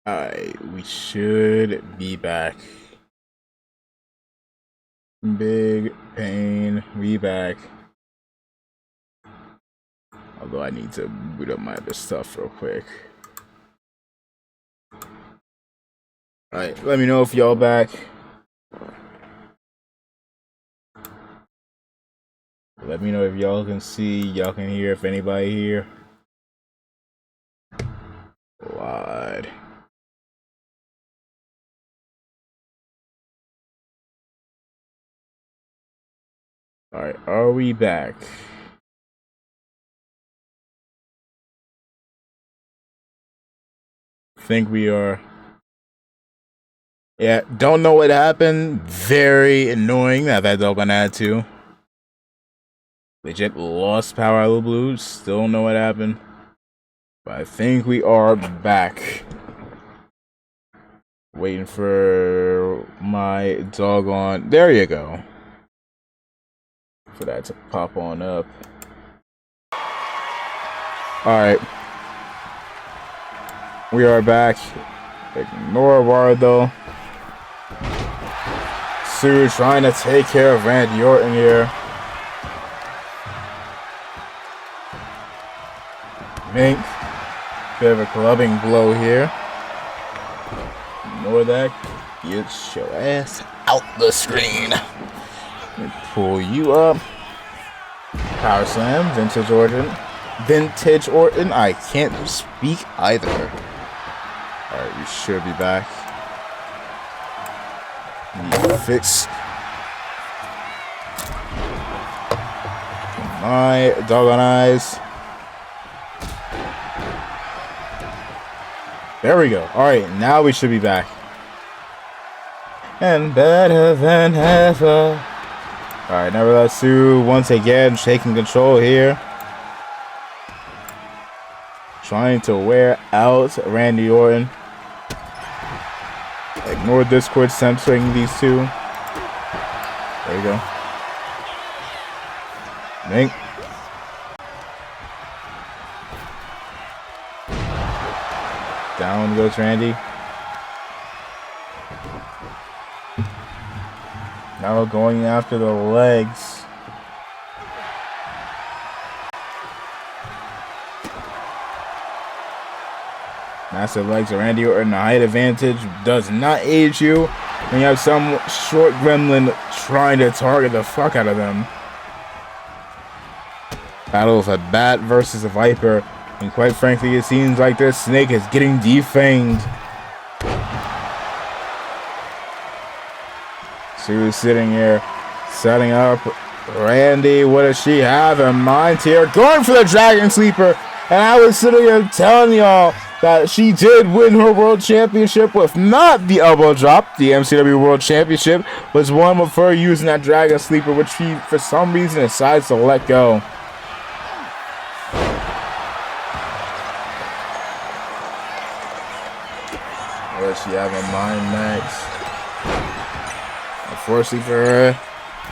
Alright, we should be back. Big pain, we back. Although I need to boot up my other stuff real quick. Alright, let me know if y'all back. Let me know if y'all can see, y'all can hear, if anybody here. Wide. Alright, are we back? Think we are. Yeah, don't know what happened. Very annoying that that's all gonna add to. Legit lost power out of the blues. Still don't know what happened. But I think we are back. Waiting for my doggone. There you go. For that to pop on up. Alright. We are back. Ignore Wardo. Sue trying to take care of Randy Orton here. Mink. Bit of a clubbing blow here. Ignore that. Get your ass out the screen. Let me pull you up. Power slam. Vintage Orton. Vintage Orton. I can't speak either. Alright, we should be back. Need to fix my doggone eyes. There we go. Alright, now we should be back. And better than ever. Alright, nevertheless, Sue once again taking control here. Trying to wear out Randy Orton. Ignore Discord censoring these two. There you go. Mink. Down goes Randy. Now going after the legs. Massive legs of Randy Orton. The height advantage does not aid you when you have some short gremlin trying to target the fuck out of them. Battle of a bat versus a viper. And quite frankly, it seems like this snake is getting defanged. Sue's sitting here, setting up Randy. What does she have in mind here? Going for the Dragon Sleeper. And I was sitting here telling y'all that she did win her world championship with not the elbow drop. The MCW World Championship was won with her using that Dragon Sleeper, which she, for some reason, decides to let go. What does she have in mind next? Unfortunately for her,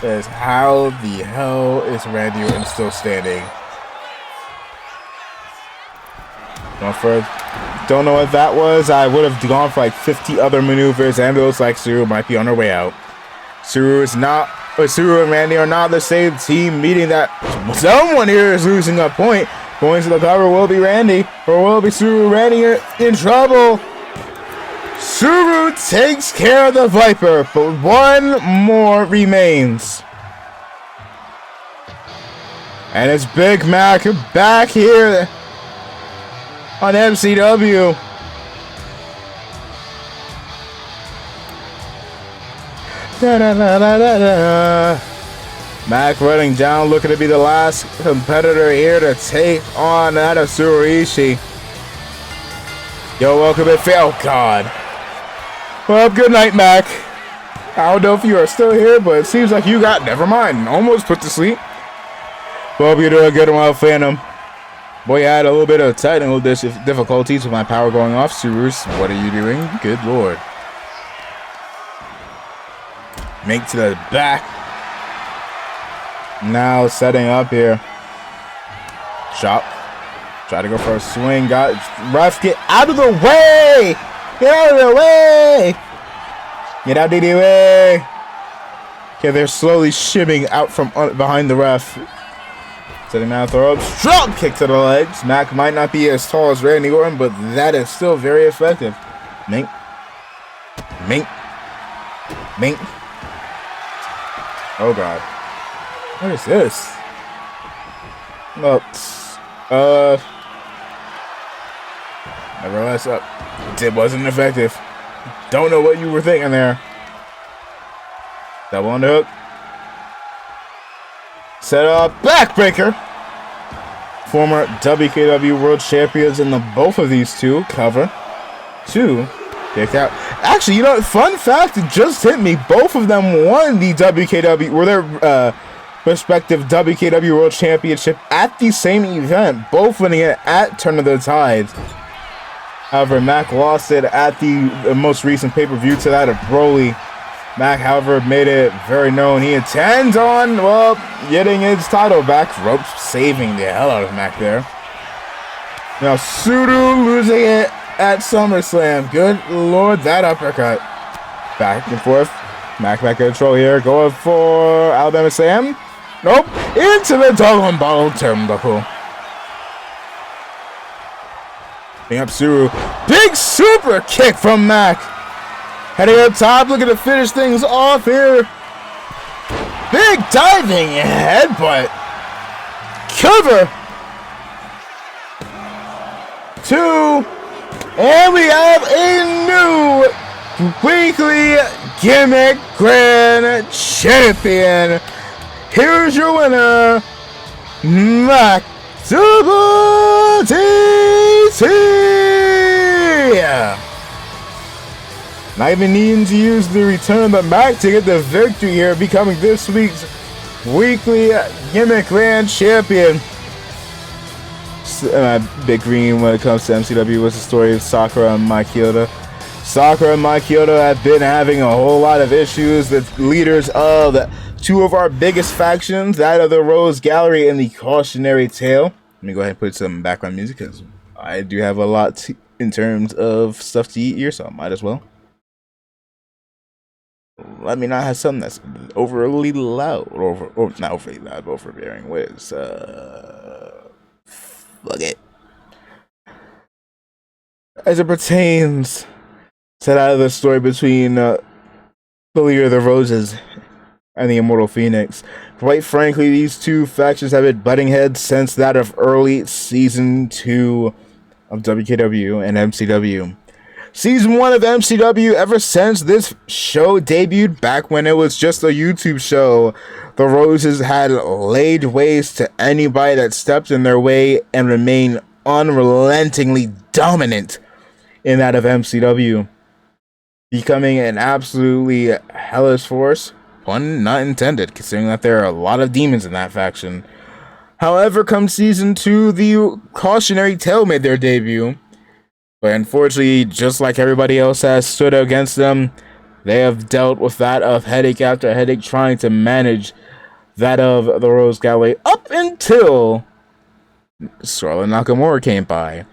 is how the hell is Randy Orton still standing? Going for it. Don't know what that was. I would have gone for like 50 other maneuvers, and it looks like Suru might be on her way out. Suru and Randy are not the same team, meaning that someone here is losing a point. Going to the cover will be Randy, or will be Suru. Randy in trouble. Suru takes care of the Viper, but one more remains. And it's Big Mac back here on MCW. Mac running down, looking to be the last competitor here to take on that of Tsuruishi. Yo, welcome to Oh, God. Well, good night, Mac. I don't know if you are still here, but it seems like you got, never mind, almost put to sleep. Hope you're doing good while Phantom. Boy, I had a little bit of technical difficulties with my power going off. Surus, what are you doing? Good lord. Make to the back. Now setting up here. Chop. Try to go for a swing. Got ref, get out of the way. Get out of the way! Get out of the way! Okay, they're slowly shimming out from behind the ref. Setting down throw up. Strong kick to the legs. Mac might not be as tall as Randy Orton, but that is still very effective. Mink. Mink. Mink. Oh, God. What is this? Nevertheless, it wasn't effective. Don't know what you were thinking there. Double on the hook. Set up backbreaker. Former WKW World Champions in both of these two cover. 2 kicked out. Actually, you know, fun fact, it just hit me. Both of them won the WKW, were their respective WKW World Championship at the same event. Both winning it at Turn of the Tide. However, Mac lost it at the most recent pay-per-view to that of Broly. Mac, however, made it very known he intends on, well, getting his title back. Ropes saving the hell out of Mac there. Now, Suru losing it at SummerSlam. Good Lord, that uppercut. Back and forth. Mac back in control here. Going for Alabama Sam. Nope. Into the Dolphin Bottle turnbuckle. Bring up Suru. Big super kick from Mac. Heading up top, looking to finish things off here. Big diving headbutt. Cover. 2. And we have a new weekly gimmick grand champion. Here's your winner, Mac Double DT. Not even needing to use the return of the Mac to get the victory here, becoming this week's weekly gimmick grand champion. Big green when it comes to MCW was the story of Sakura and Mike Kyoto. Sakura and Mike Kyoto have been having a whole lot of issues with leaders of two of our biggest factions, that of the Rose Gallery and the Cautionary Tale. Let me go ahead and put some background music because I do have a lot in terms of stuff to eat here, so I might as well. Let me not have something that's overly loud, or not overly loud, but overbearing. What is, fuck it. As it pertains to that of the story between the leader of the Roses and the Immortal Phoenix, quite frankly, these two factions have been butting heads since that of early season 2 of WKW and MCW. Season 1 of MCW, ever since this show debuted back when it was just a YouTube show, the Roses had laid waste to anybody that stepped in their way and remained unrelentingly dominant in that of MCW, becoming an absolutely hellish force, pun not intended, considering that there are a lot of demons in that faction. However, come season 2, the Cautionary Tale made their debut. But unfortunately, just like everybody else has stood against them, they have dealt with that of headache after headache, trying to manage that of the Rose Gallery up until Scarlett Nakamura came by.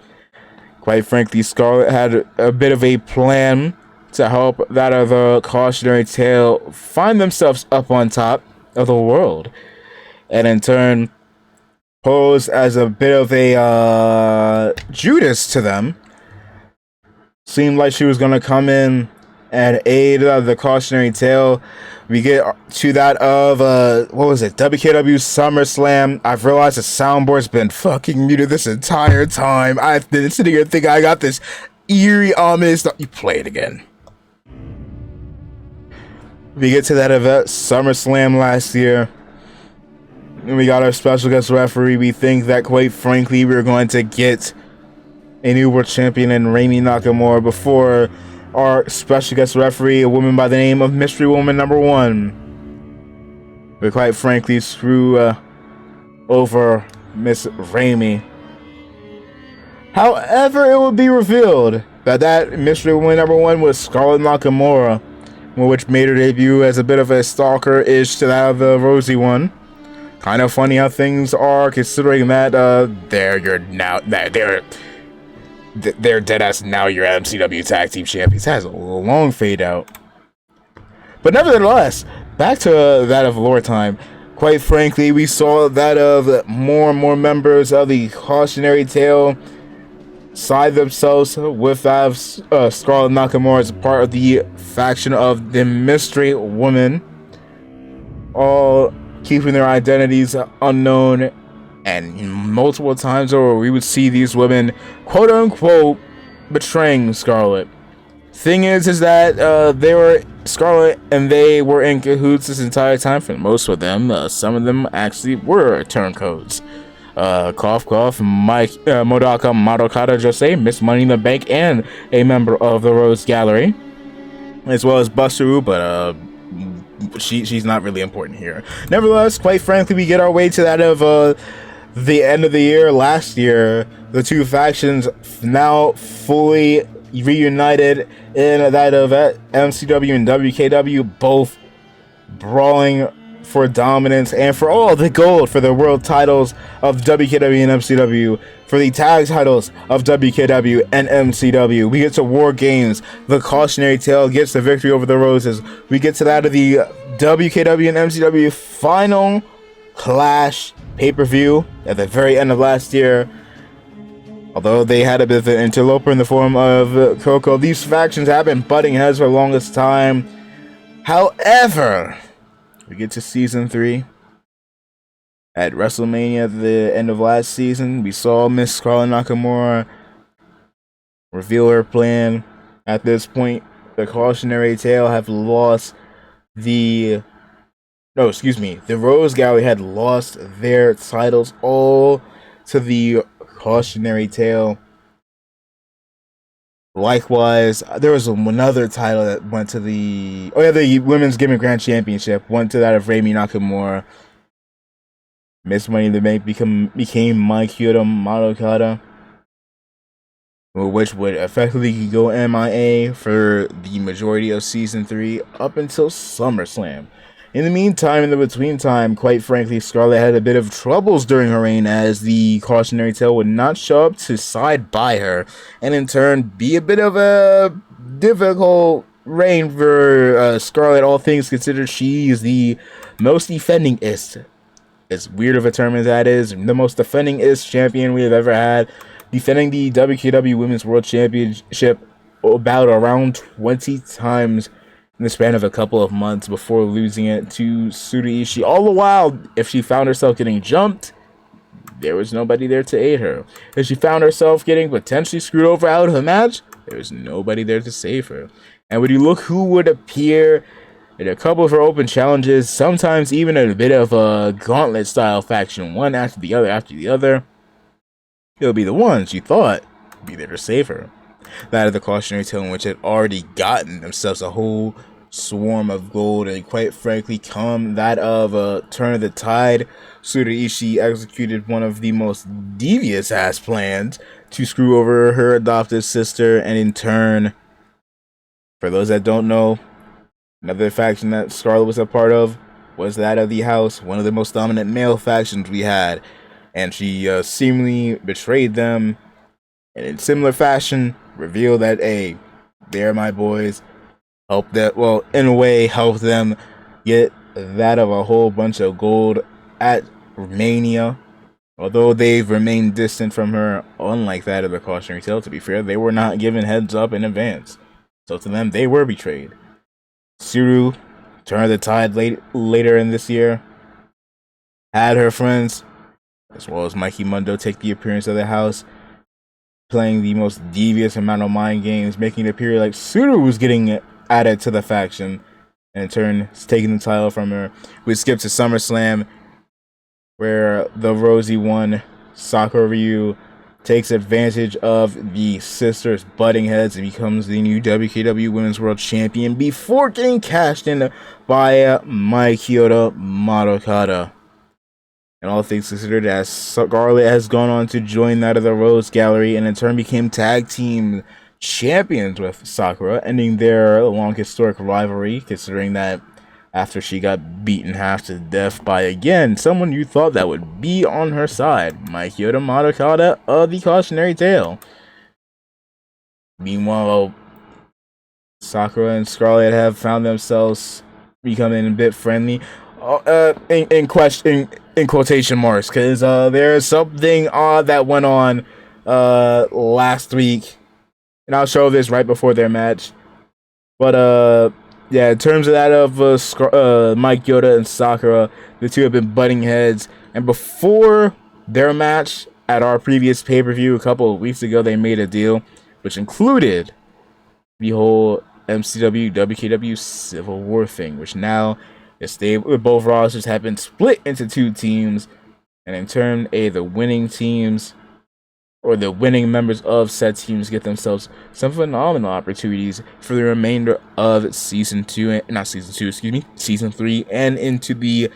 Quite frankly, Scarlett had a bit of a plan to help that of the Cautionary Tale find themselves up on top of the world, and in turn pose as a bit of a Judas to them. Seemed like she was going to come in and aid the Cautionary Tale. We get to that of, what was it, WKW SummerSlam. I've realized the soundboard's been fucking muted this entire time. I've been sitting here thinking I got this eerie, ominous... You play it again. We get to that event, SummerSlam last year. And we got our special guest referee. We think that, quite frankly, we're going to get a new world champion in Rami Nakamura before our special guest referee, a woman by the name of Mystery Woman number 1. But quite frankly, screw over Miss Rami. However, it will be revealed that Mystery Woman number 1 was Scarlett Nakamura, which made her debut as a bit of a stalker-ish to that of the Rosy one. Kind of funny how things are, considering that they're dead ass now your MCW Tag Team Champions. It has a long fade out. But nevertheless, back to that of lore time. Quite frankly, we saw that of more and more members of the Cautionary Tale side themselves with that of Scarlett Nakamura as part of the faction of the Mystery Woman, all keeping their identities unknown. And multiple times over, we would see these women, quote unquote, betraying Scarlett. Thing is that they were Scarlett and they were in cahoots this entire time. For most of them, some of them actually were turncoats. Cough cough, Mike Modaka Madokata Jose, Miss Money in the Bank, and a member of the Rose Gallery, as well as Busteru, but she's not really important here. Nevertheless, quite frankly, we get our way to that of the end of the year last year. The two factions now fully reunited in that of MCW and WKW, both brawling for dominance and for all the gold for the world titles of WKW and MCW, for the tag titles of WKW and MCW. We get to War Games. The Cautionary Tale gets the victory over the Roses. We get to that of the WKW and MCW final Clash pay-per-view at the very end of last year. Although they had a bit of an interloper in the form of Coco, these factions have been butting heads for the longest time. However, we get to season 3. At WrestleMania at the end of last season, we saw Miss Scarlett Nakamura reveal her plan. At this point, the Cautionary Tale have lost the Rose Gallery had lost their titles all to the Cautionary Tale. Likewise, there was another title that went to the Women's Gimmick Grand Championship went to that of Rei Nakamura. Miss Money in the Bank became Mai Kyoto Madokata, which would effectively go MIA for the majority of season 3 up until SummerSlam. In the meantime, in the between time, quite frankly, Scarlett had a bit of troubles during her reign, as the Cautionary Tale would not show up to side by her, and in turn be a bit of a difficult reign for Scarlett. All things considered, she is the most defending-ist, as weird of a term as that is, the most defending-ist champion we have ever had, defending the WKW Women's World Championship about around 20 times in the span of a couple of months before losing it to Tsuru Ishii. All the while, if she found herself getting jumped, there was nobody there to aid her. If she found herself getting potentially screwed over out of the match, there was nobody there to save her. And when you look who would appear in a couple of her open challenges, sometimes even in a bit of a gauntlet style faction, one after the other, it'll be the ones you thought would be there to save her. That of the Cautionary Tale, in which had already gotten themselves a whole swarm of gold, and quite frankly, come that of Turn of the Tide, Tsuru Ishii executed one of the most devious ass plans to screw over her adopted sister, and in turn, for those that don't know, another faction that Scarlett was a part of was that of the House, one of the most dominant male factions we had, and she seemingly betrayed them, and in similar fashion revealed that, hey, they're my boys, help that, well, in a way, help them get that of a whole bunch of gold at Mania. Although they've remained distant from her, unlike that of the Cautionary Tale, to be fair, they were not given heads up in advance. So to them, they were betrayed. Tsuru, Turn of the Tide later in this year, had her friends, as well as Mikey Mundo, take the appearance of the House, playing the most devious amount of mind games, making it appear like Tsuru was getting added to the faction, and in turn, taking the title from her. We skip to SummerSlam, where the Rosie one, Sakura Ryu, takes advantage of the sisters butting heads and becomes the new WKW Women's World Champion before getting cashed in by Mai Kyoto Madokata. And all things considered, as Scarlett has gone on to join that of the Rose Gallery and in turn became tag team champions with Sakura, ending their long historic rivalry, considering that after she got beaten half to death by, again, someone you thought that would be on her side, Mai Kyoto Madokata of the Cautionary Tale. Meanwhile, Sakura and Scarlet have found themselves becoming a bit friendly. In quotation marks, because there's something odd that went on last week, and I'll show this right before their match. But yeah, in terms of that of Mike Yoda and Sakura, the two have been butting heads, and before their match at our previous pay-per-view a couple of weeks ago, they made a deal which included the whole MCW WKW Civil War thing, which now is stable. Both rosters have been split into two teams, and in turn, the winning teams or the winning members of said teams get themselves some phenomenal opportunities for the remainder of season 3 and into the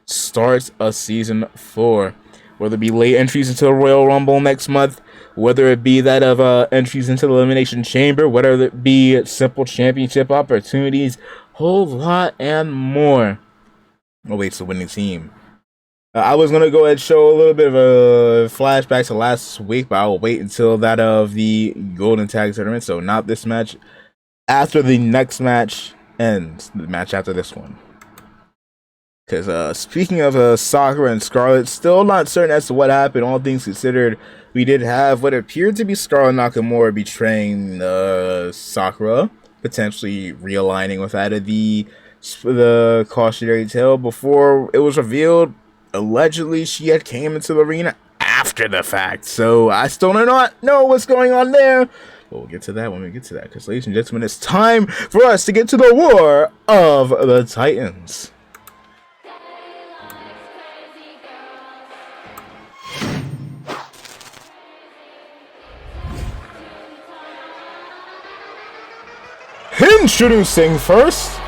start of season 4. Whether it be late entries into the Royal Rumble next month, whether it be that of entries into the Elimination Chamber, whether it be simple championship opportunities, whole lot and more awaits the winning team. I was going to go ahead and show a little bit of a flashback to last week, but I will wait until that of the Golden Tag Tournament, so not this match. After the next match ends, the match after this one. Because speaking of Sakura and Scarlet, still not certain as to what happened. All things considered, we did have what appeared to be Scarlet Nakamura betraying Sakura, potentially realigning with that of the cautionary tale before it was revealed. Allegedly, she had came into the arena after the fact, so I still do not know what's going on there. But we'll get to that when we get to that, because ladies and gentlemen, it's time for us to get to the War of the Titans. Introducing first,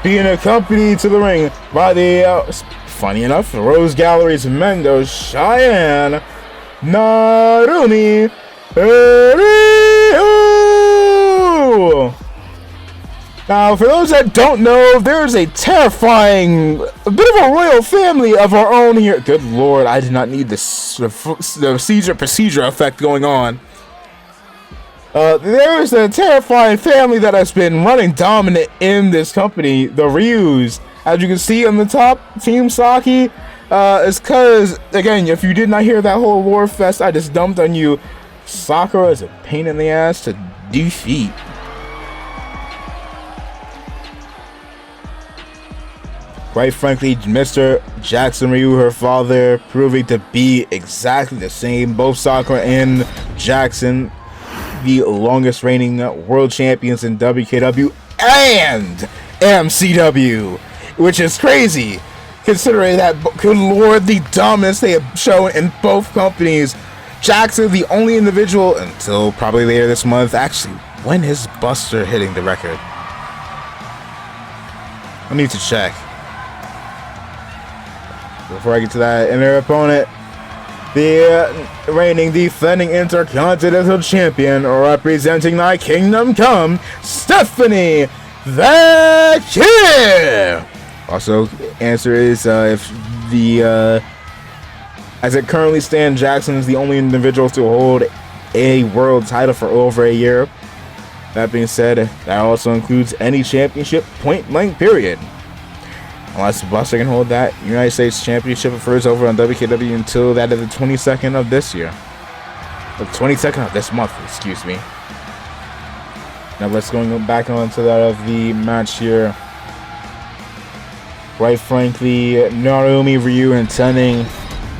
being accompanied to the ring by the, funny enough, Rose Gallery's Mendo Cheyenne, Narumi Ryu. Now, for those that don't know, there's a terrifying, a bit of a royal family of our own here. Good lord, I did not need this, the Caesar procedure effect going on. There is a terrifying family that has been running dominant in this company, the Ryus. As you can see on the top, Team Saki, is because, again, if you did not hear that whole war fest I just dumped on you, Sakura is a pain in the ass to defeat. Quite frankly, Mr. Jackson Ryu, her father, proving to be exactly the same. Both Sakura and Jackson, the longest reigning world champions in WKW and MCW, which is crazy considering that, good lord, the dominance they have shown in both companies. Jackson, the only individual until probably later this month. Actually, when is Buster hitting the record? I need to check before I get to that. And their opponent, the reigning, defending Intercontinental Champion, representing Thy Kingdom Come, Stephanie the Kid. Also, answer is if the as it currently stands, Jackson is the only individual to hold a world title for over a year. That being said, that also includes any championship point blank period. Unless Buster can hold that United States Championship refers over on WKW until that of the 22nd of this year. The 22nd of this month, excuse me. Now let's go back on to that of the match here. Quite frankly, Narumi Ryu intending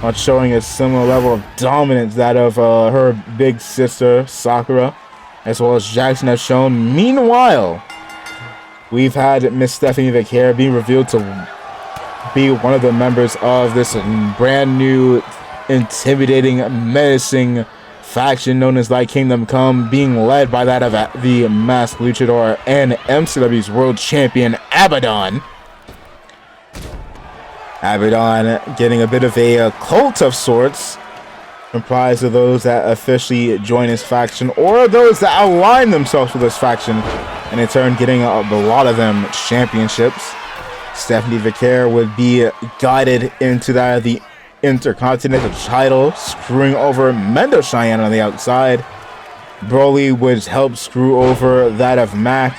on showing a similar level of dominance that of her big sister Sakura, as well as Jackson has shown. Meanwhile, we've had Miss Stephanie the Care being revealed to be one of the members of this brand new, intimidating, menacing faction known as Thy Kingdom Come, being led by that of the Masked Luchador and MCW's World Champion Abaddon. Abaddon getting a bit of a cult of sorts, comprised of those that officially join his faction or those that align themselves with this faction, and in turn getting a lot of them championships. Stephanie Vicaire would be guided into that of the Intercontinental title, screwing over Mendo Cheyenne on the outside. Broly would help screw over that of Mac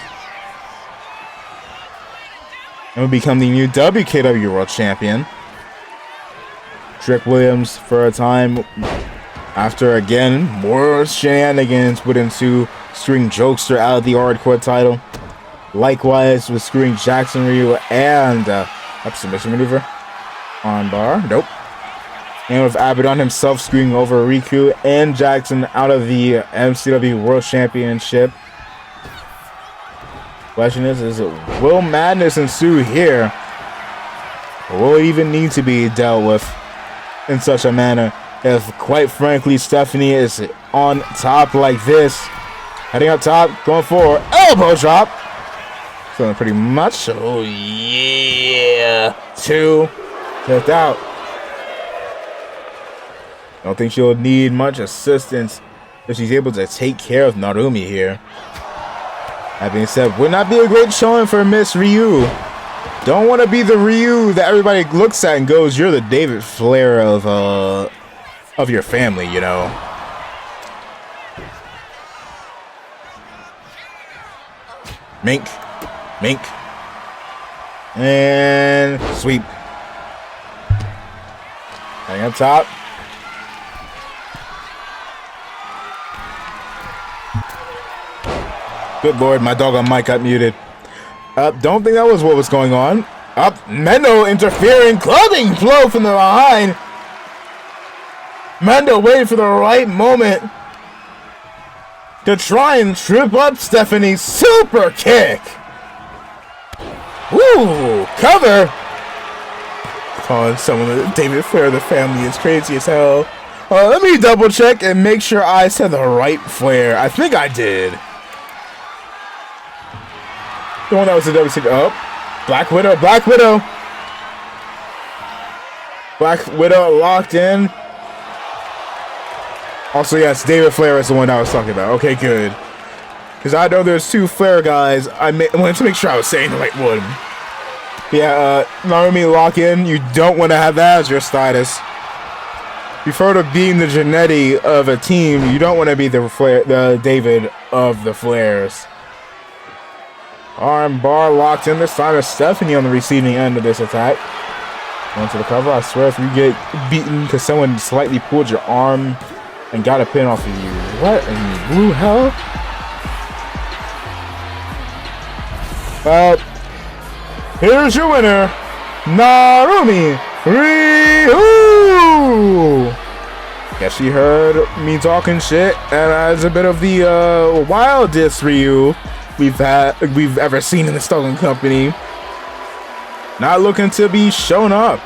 and would become the new WKW World Champion. Trick Williams, for a time, after again more shenanigans, would ensue, screwing Jokester out of the hardcore title. Likewise, with screwing Jackson Ryu and up submission maneuver on bar. Nope. And with Abaddon himself screwing over Riku and Jackson out of the MCW World Championship. Question is will madness ensue here? Or will it even need to be dealt with in such a manner if, quite frankly, Stephanie is on top like this? Heading up top, going for elbow drop. Feeling pretty much. Oh, yeah. 2. Kicked out. Don't think she'll need much assistance if she's able to take care of Narumi here. That being said, would not be a great showing for Miss Ryu. Don't want to be the Ryu that everybody looks at and goes, you're the David Flair of your family, you know. Mink. And sweep. Hang up top. Good lord, my dog on mic got muted. Don't think that was what was going on. Mendo interfering, clothing flow from the behind. Mendo waiting for the right moment to try and trip up Stephanie's super kick. Woo! Cover! Calling someone David Flair of the family is crazy as hell. Let me double check and make sure I said the right Flair. I think I did. The one that was the WC. Oh, Black Widow. Black Widow locked in. Also, yes, David Flair is the one I was talking about. Okay, good. Because I know there's 2 Flair guys. I wanted to make sure I was saying the right one. Yeah, Narumi lock in. You don't want to have that as your status. You've heard of being the Janetti of a team. You don't want to be the David of the Flairs. Arm bar locked in. This time it's Stephanie on the receiving end of this attack. Going to the cover. I swear if you get beaten because someone slightly pulled your arm and got a pin off of you. What in the blue hell? Well, here's your winner, Narumi Ryu! Guess she heard me talking shit, and as a bit of the wildest Ryu we've ever seen in the Stolen Company, not looking to be shown up.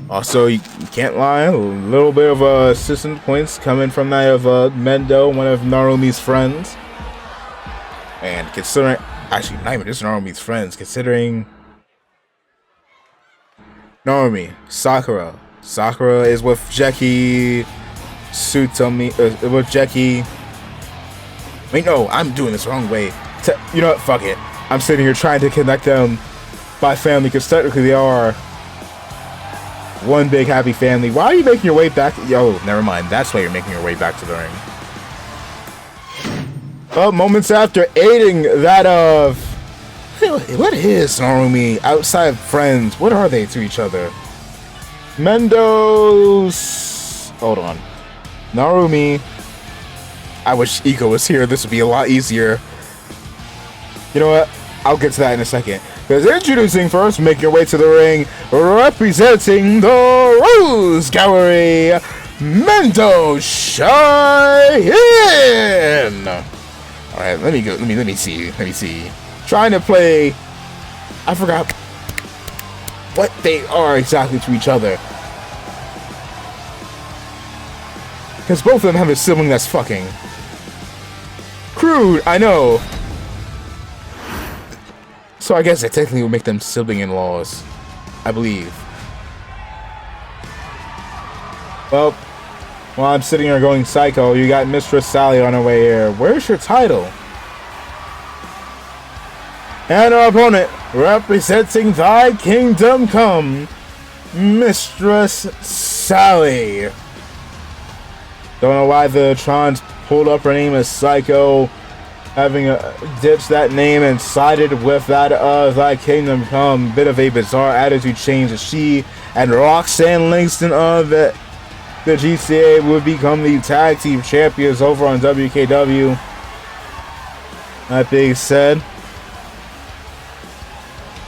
Also, you can't lie, a little bit of assistant points coming from that of Mendo, one of Narumi's friends. And considering, actually not even just Narumi's friends, considering Narumi, Sakura is with Jeki Tsutomi, with Jeki. Wait, no, I'm doing this the wrong way. You know what? Fuck it. I'm sitting here trying to connect them by family because technically they are one big happy family. Why are you making your way back? Yo, never mind. That's why you're making your way back to the ring. Well, moments after aiding that of... What is Narumi outside of friends? What are they to each other? Mendo's... Hold on. Narumi... I wish Iko was here. This would be a lot easier. You know what? I'll get to that in a second. Because introducing first, make your way to the ring, representing the Rose Gallery, Mendo Cheyenne. All right, let me go. Let me see. Trying to play. I forgot what they are exactly to each other. Because both of them have a sibling that's fucking. Crude, I know. So I guess it technically would make them sibling-in-laws, I believe. Well, while I'm sitting here going psycho, you got Mistress Sally on her way here. Where's your title? And our opponent, representing thy kingdom come, Mistress Sally. Don't know why the Trons pulled up her name as Psycho, having ditched that name and sided with that Thy Kingdom Come. Bit of a bizarre attitude change as she and Roxanne Langston of the GCA would become the tag team champions over on WKW. That being said,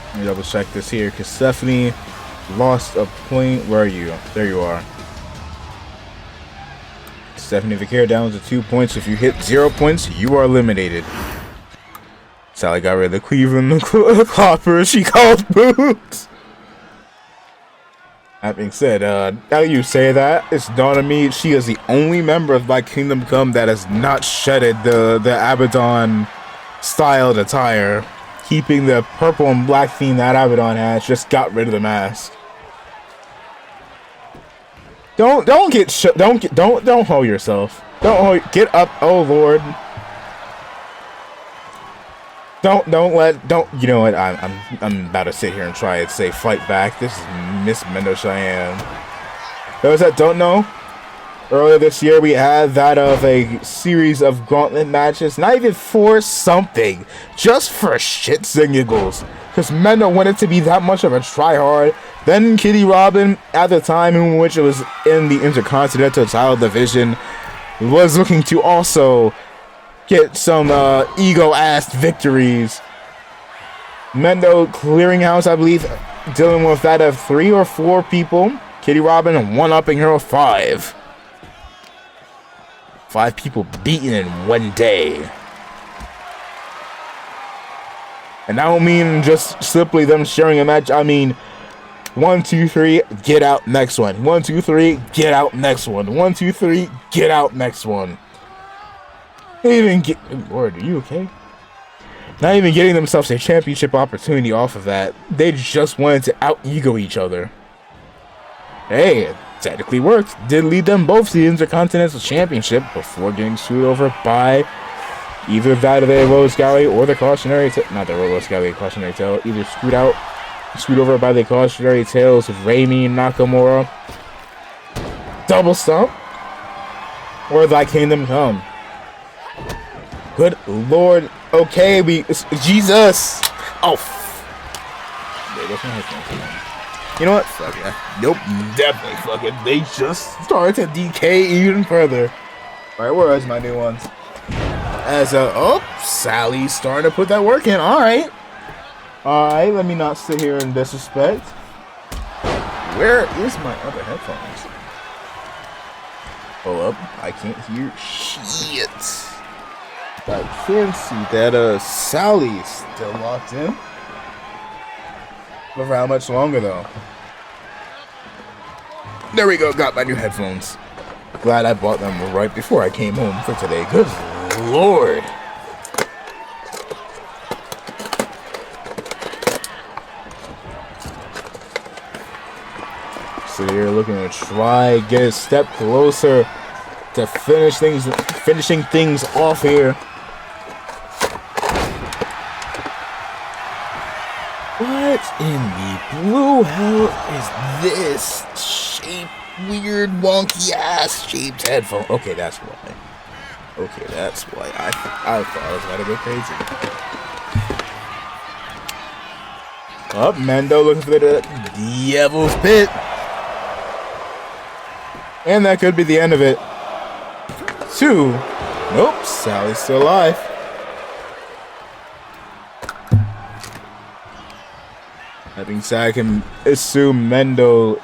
let me double check this here because Stephanie lost a point. Where are you? There you are. Stephanie Vaquer down to 2 points. If you hit 0 points, you are eliminated. Sally got rid of the Cleveland Cloppers. She called boots. That being said, now you say that, it's dawned on me she is the only member of my Kingdom Come that has not shedded the Abaddon styled attire, keeping the purple and black theme that Abaddon has. Just got rid of the mask. Don't hold yourself. Get up. Oh Lord. You know what? I'm about to sit here and try and say fight back. This is Miss Mendo Cheyenne. Those that don't know, earlier this year we had that of a series of gauntlet matches, not even for something, just for shits and giggles. Because Mendo wanted to be that much of a tryhard. Then Kitty Robin, at the time in which it was in the Intercontinental title division, was looking to also get some ego-ass victories. Mendo Clearinghouse, I believe, dealing with that of 3 or 4 people. Kitty Robin one-upping her with 5. 5 people beaten in one day. And I don't mean just simply them sharing a match. I mean 1, 2, 3, get out, next one. 1, 2, 3, get out, next one. 1, 2, 3, get out, next one. They even get. Lord, are you okay? Not even getting themselves a championship opportunity off of that. They just wanted to out-ego each other. Hey, it technically worked. Did lead them both to the Intercontinental Championship before getting screwed over by either that of the Rose Galley or the Cautionary Tale. Not the Rose Galley, Cautionary Tale. Either screwed over by the Cautionary Tales of Raimi Nakamura, Double Stump, or Thy Kingdom Come. Good Lord. Okay, Jesus. Oh. You know what? Fuck it. Nope. Definitely fuck it. They just started to decay even further. Alright, where is my new ones? Sally's starting to put that work in. Alright. Alright, let me not sit here and disrespect. Where is my other headphones? Hold up. I can't hear shit. I can see that Sally's still locked in. But for how much longer though? There we go, got my new headphones. Glad I bought them right before I came home for today. Good Lord. So you're looking to try get a step closer to finishing things off here. What in the blue hell is this weird, wonky ass shaped headphone? Okay, that's why. Okay, that's why I thought I was gonna go crazy. Up, Mendo looking for the Devil's Pit. And that could be the end of it. 2. Nope, Sally's still alive. I think I can assume Mendo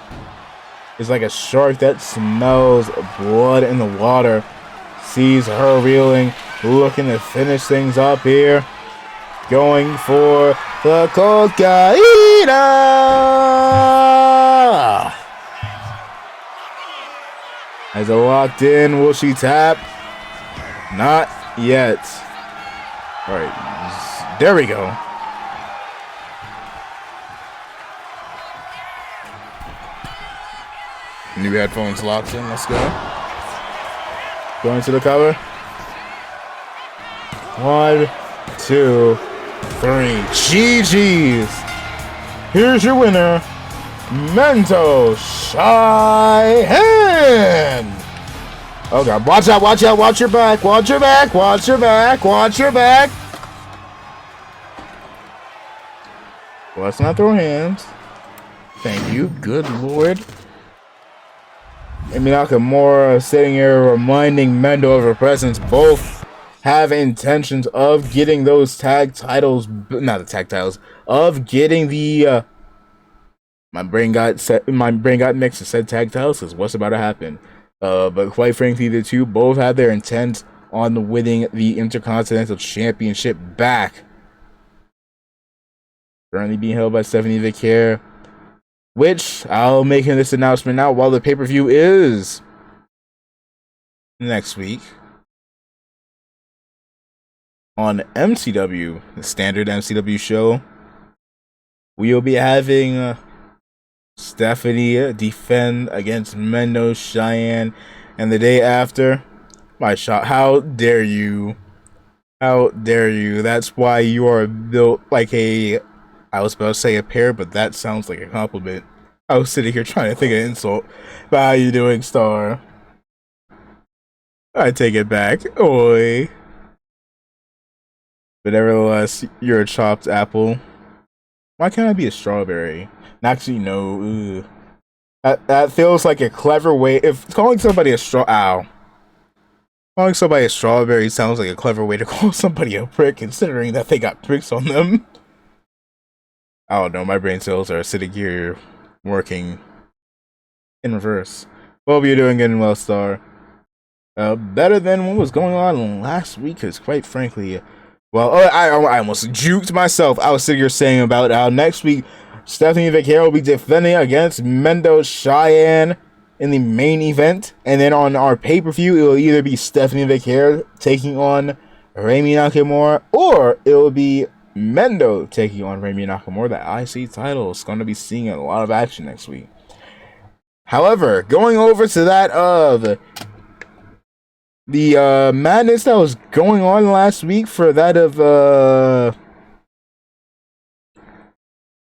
is like a shark that smells blood in the water. Sees her reeling, looking to finish things up here. Going for the Cocaina. As a locked in, will she tap? Not yet. Alright, there we go. New headphones locked in, let's go. Going to the cover. 1, 2, 3. GG's. Here's your winner, Mendo Cheyenne. Oh god, watch out, watch out, watch your back, watch your back, watch your back, watch your back. Let's not throw hands. Thank you, good lord. Emi Nakamura sitting here reminding Mendo of her presence. Both have intentions of getting those tag titles, not the tag titles, of getting the, my brain got mixed and said tag titles, because what's about to happen? But quite frankly, the two both have their intent on winning the Intercontinental Championship back. Currently being held by Stephanie Vicaire, which I'll make this announcement now while the pay-per-view is next week on MCW, the standard MCW show. We'll be having Stephanie defend against Mendo Cheyenne, and the day after, my shot. How dare you? How dare you? That's why you are built like a, I was about to say a pear, but that sounds like a compliment. I was sitting here trying to think of an insult. But how you doing, Star? I take it back. Oi. But nevertheless, you're a chopped apple. Why can't I be a strawberry? Actually, no. That feels like a clever way. If calling somebody a calling somebody a strawberry sounds like a clever way to call somebody a prick, considering that they got pricks on them. I don't know. My brain cells are sitting here working in reverse. Hope you're doing good and well, Star. Better than what was going on last week, because quite frankly, well, I almost juked myself. I was sitting here saying about how next week Stephanie Vicaire will be defending against Mendo Cheyenne in the main event, and then on our pay-per-view, it will either be Stephanie Vicaire taking on Rami Nakamura, or it will be Mendo taking on Rami Nakamura. The IC title is going to be seeing a lot of action next week. However, going over to that of the madness that was going on last week for that of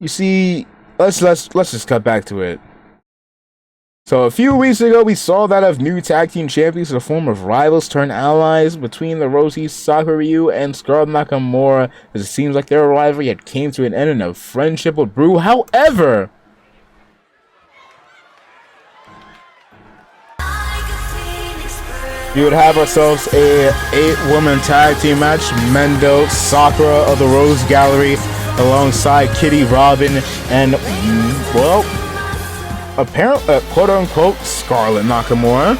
you see, let's just cut back to it. So a few weeks ago, we saw that of new tag team champions in the form of rivals turned allies between the Roshi Sakura Ryu and Scarlett Nakamura, as it seems like their rivalry had came to an end and a friendship would brew. However, we would have ourselves a 8-woman tag team match. Mendo Sakura of the Rose Gallery alongside Kitty Robin and, well, apparently, quote-unquote, Scarlett Nakamura.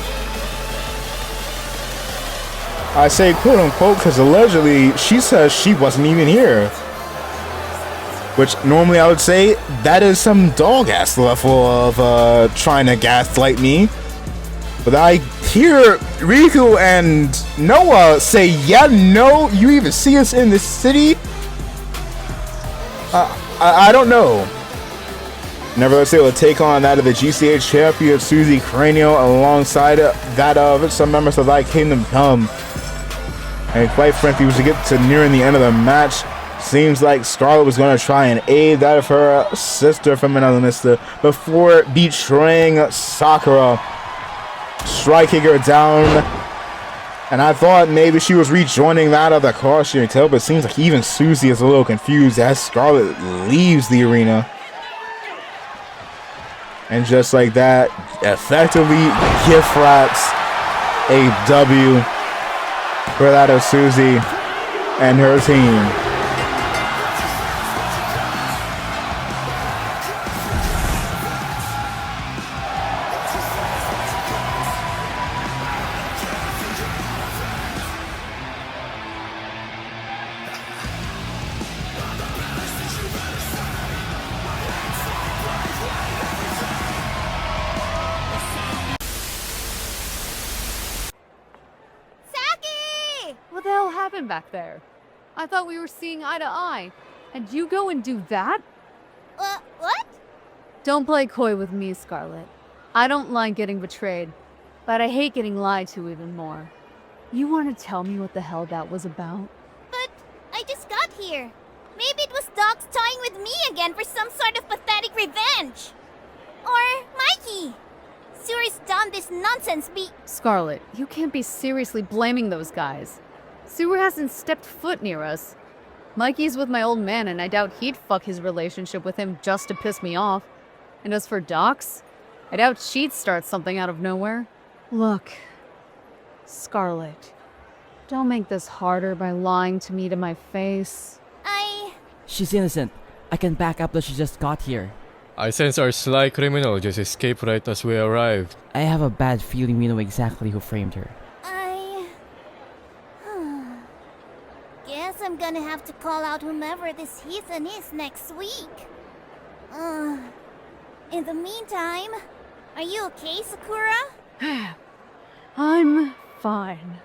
I say quote-unquote because allegedly she says she wasn't even here. Which normally I would say that is some dog-ass level of trying to gaslight me. But I hear Riku and Noah say, yeah, no, you even see us in this city? I don't know. Nevertheless, they will take on that of the GCH champion Suzy Cranial alongside that of some members of Thy Kingdom Come. And quite frankly, as we get to nearing the end of the match, seems like Scarlett was going to try and aid that of her sister from another mister before betraying Sakura, striking her down. And I thought maybe she was rejoining that of the cautionary tale, but it seems like even Suzy is a little confused as Scarlett leaves the arena. And just like that, effectively gift wraps a W for that of Suzy and her team. What the hell happened back there? I thought we were seeing eye to eye. And you go and do that? What? Don't play coy with me, Scarlett. I don't like getting betrayed, but I hate getting lied to even more. You want to tell me what the hell that was about? But I just got here. Maybe it was Doc's toying with me again for some sort of pathetic revenge. Or Mikey. Suri's done this nonsense Scarlet, you can't be seriously blaming those guys. Suru hasn't stepped foot near us. Mikey's with my old man, and I doubt he'd fuck his relationship with him just to piss me off. And as for Docs, I doubt she'd start something out of nowhere. Look, Scarlet, don't make this harder by lying to me to my face. She's innocent. I can back up that she just got here. I sense our sly criminal just escaped right as we arrived. I have a bad feeling we know exactly who framed her. Guess I'm gonna have to call out whomever this heathen is next week. In the meantime, are you okay, Sakura? I'm fine.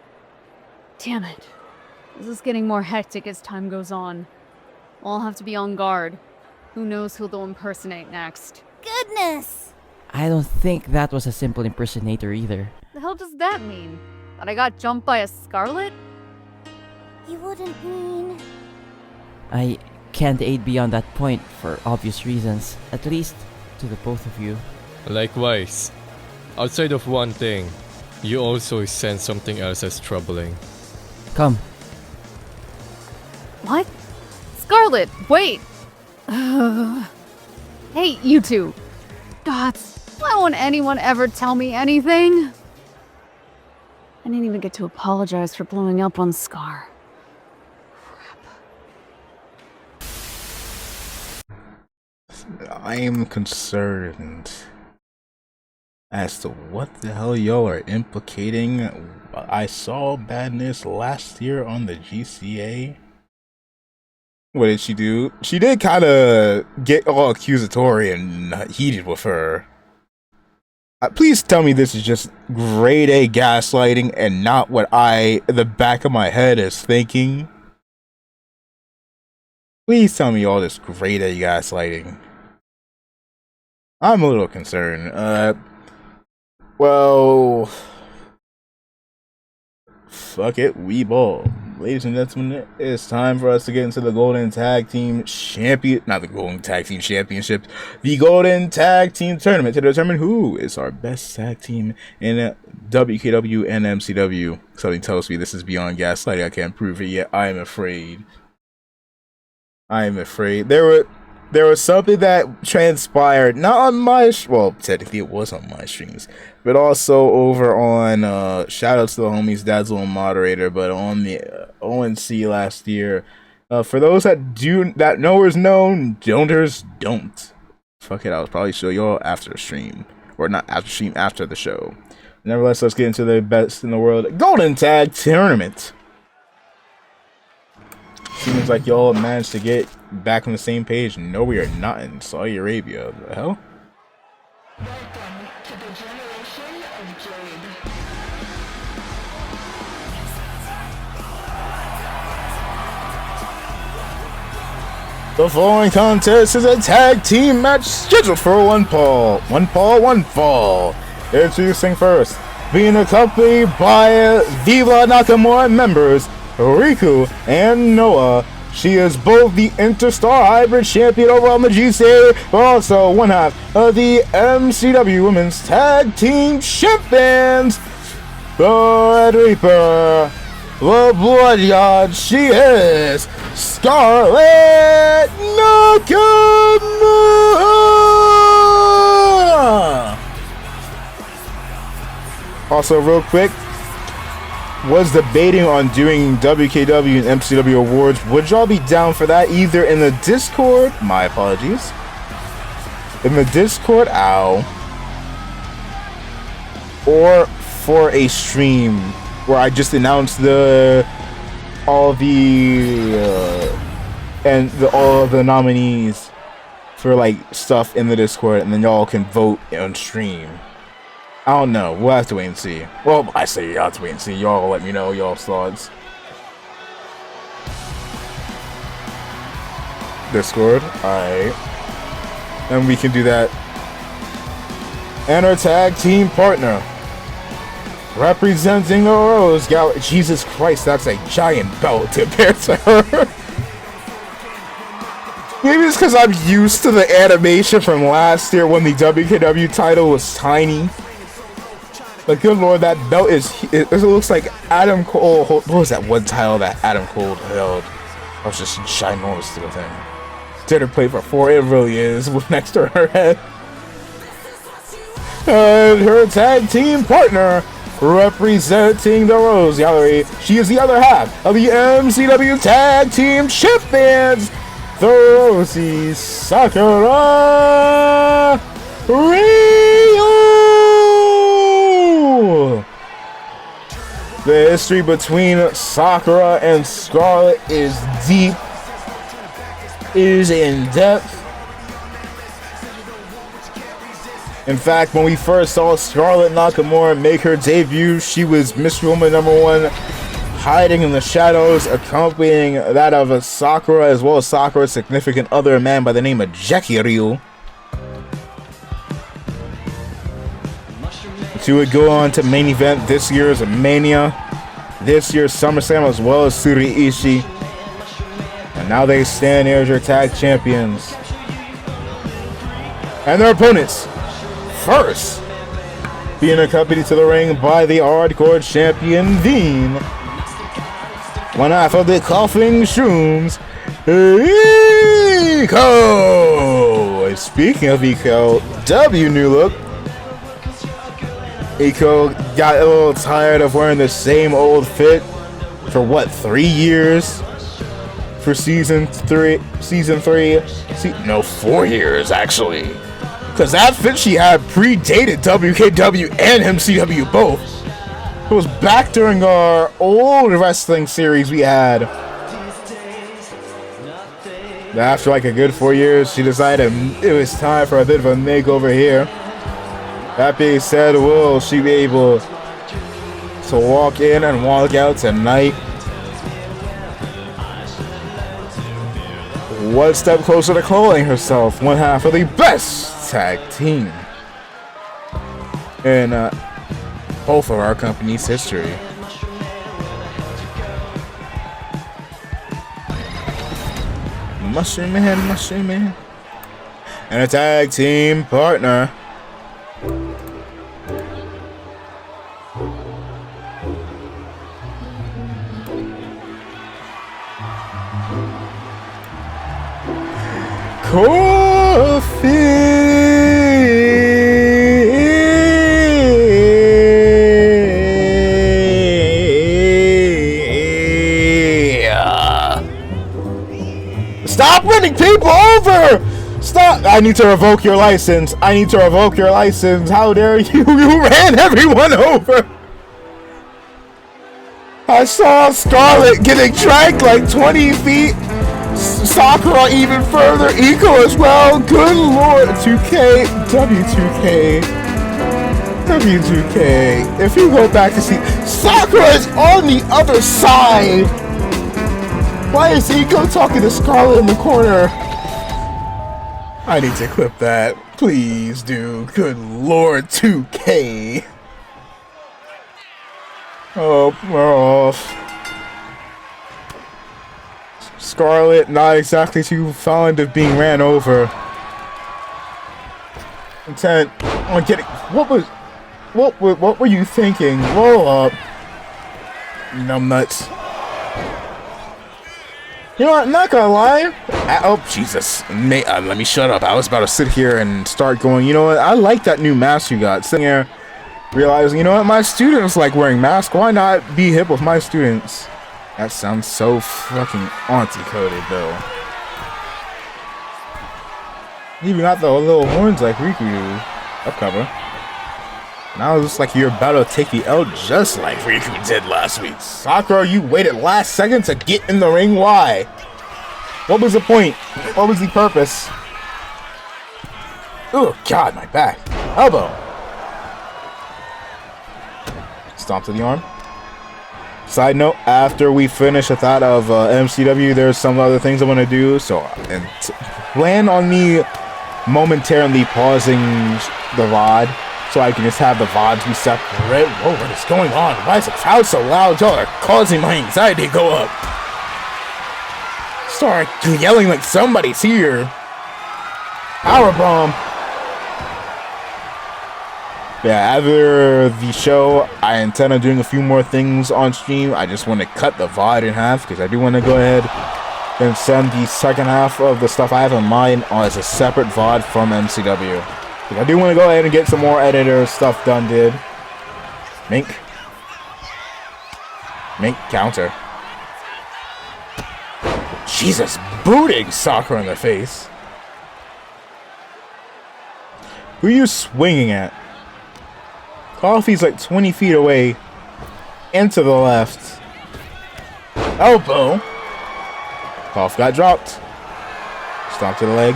Damn it. This is getting more hectic as time goes on. I'll have to be on guard. Who knows who they'll impersonate next. Goodness! I don't think that was a simple impersonator either. The hell does that mean? That I got jumped by a Scarlet? You wouldn't mean... I can't aid beyond that point for obvious reasons, at least to the both of you. Likewise. Outside of one thing, you also sense something else as troubling. Come. What? Scarlet, wait! Hey, you two. Dots, why won't anyone ever tell me anything? I didn't even get to apologize for blowing up on Scar. I am concerned as to what the hell y'all are implicating. I saw Badness last year on the GCA. What did she do? She did kind of get all accusatory and heated with her. Please tell me this is just grade A gaslighting and not what the back of my head is thinking. Please tell me all this grade A gaslighting. I'm a little concerned. Well, fuck it, we ball. Ladies and gentlemen, it's time for us to get into the Golden Tag Team not the Golden Tag Team Championship, the Golden Tag Team Tournament to determine who is our best tag team in WKW and MCW. Something tells me this is beyond gaslighting. I can't prove it yet. I am afraid. There was something that transpired, not on my, well, technically it was on my streams, but also over on, shout out to the homies, Dad's little moderator, but on the ONC last year. For those that knowers know, don'ters don't. Fuck it, I'll probably show y'all after the stream. Or not after stream, after the show. Nevertheless, let's get into the best in the world Golden Tag Tournament. Seems like y'all managed to get back on the same page. No, we are not in Saudi Arabia. The hell? Welcome to the generation of Jade. The following contest is a tag team match scheduled for one fall. Introducing first, being accompanied by Viva Nakamura members Riku and Noah. She is both the Interstar Hybrid Champion over on the GCA, but also one half of the MCW Women's Tag Team Champions. The Red Reaper, the Blood God, she is Scarlet Nakamura. Also, real quick, was debating on doing WKW and MCW awards. Would y'all be down for that? Either in the Discord, my apologies, in the Discord, or for a stream where I just announced all of the nominees for like stuff in the Discord, and then y'all can vote on stream. I don't know. We'll have to wait and see. Well, I say y'all have to wait and see. Y'all let me know y'all's thoughts. Discord. Alright. And we can do that. And our tag team partner. Representing the Rose Gallery. Jesus Christ, that's a giant belt compared to her. Maybe it's because I'm used to the animation from last year when the WKW title was tiny. But good lord, that belt it looks like Adam Cole. What was that one title that Adam Cole held? I was just ginormous with him. Dinner plate for 4, it really is, next to her head. And her tag team partner, representing the Rose Gallery, she is the other half of the MCW Tag Team Champions, the Rosie Sakura Ryu! The history between Sakura and Scarlett is deep, is in depth. In fact, when we first saw Scarlett Nakamura make her debut, she was Miss Woman #1, hiding in the shadows, accompanying that of Sakura, as well as Sakura's significant other, a man by the name of Jackie Ryu. She would go on to main event this year's Mania, this year's SummerSlam, as well as Tsuri Ishii. And now they stand here as your tag champions. And their opponents, first, being accompanied to the ring by the Hardcore Champion, Dean. One half of the Coughing Shrooms, Iko! Speaking of Iko, W new look. Iko got a little tired of wearing the same old fit for what, 3 years? For season 3, no, 4 years actually. Because that fit she had predated WKW and MCW both. It was back during our old wrestling series we had. After like a good 4 years, she decided it was time for a bit of a makeover here. That being said, will she be able to walk in and walk out tonight? One step closer to calling herself one half of the best tag team in both of our company's history. Mushroom Man, and a tag team partner. Stop running people over! Stop! I need to revoke your license. I need to revoke your license. How dare you? You ran everyone over! I saw Scarlett getting dragged like 20 feet. Sakura even further. Iko as well. Good lord. 2K. W2K. W2K. If you go back to see, Sakura is on the other side. Why is Iko talking to Scarlett in the corner? I need to clip that. Please do. Good lord, 2K. Oh, we're off. Scarlett, not exactly too fond of being ran over. Intent on getting. What were you thinking? Roll up. Numbnuts. You know what, I'm not gonna lie. Oh, Jesus. Let me shut up. I was about to sit here and start going, you know what, I like that new mask you got. Sitting here, realizing, you know what, my students like wearing masks. Why not be hip with my students? That sounds so fucking auntie-coded, though. You even got the little horns like Riku do. Upcover. Now it looks like you're about to take the L just like Riku did last week. Sakura, you waited last second to get in the ring. Why? What was the point? What was the purpose? Oh God, my back. Elbow. Stomp to the arm. Side note, after we finish with that of MCW, there's some other things I want to do. So, plan on me momentarily pausing the VOD. So I can just have the VODs be separate. Whoa, what is going on? Why is the crowd so loud? Y'all are causing my anxiety to go up. Start yelling like somebody's here. Powerbomb. Yeah, after the show, I intend on doing a few more things on stream. I just want to cut the VOD in half because I do want to go ahead and send the second half of the stuff I have in mind as a separate VOD from MCW. I do want to go ahead and get some more editor stuff done, dude. Mink. Mink counter. Jesus, booting Sakura in the face. Who are you swinging at? Coffee's like 20 feet away. And to the left. Elbow. Cough got dropped. Stomp to the leg.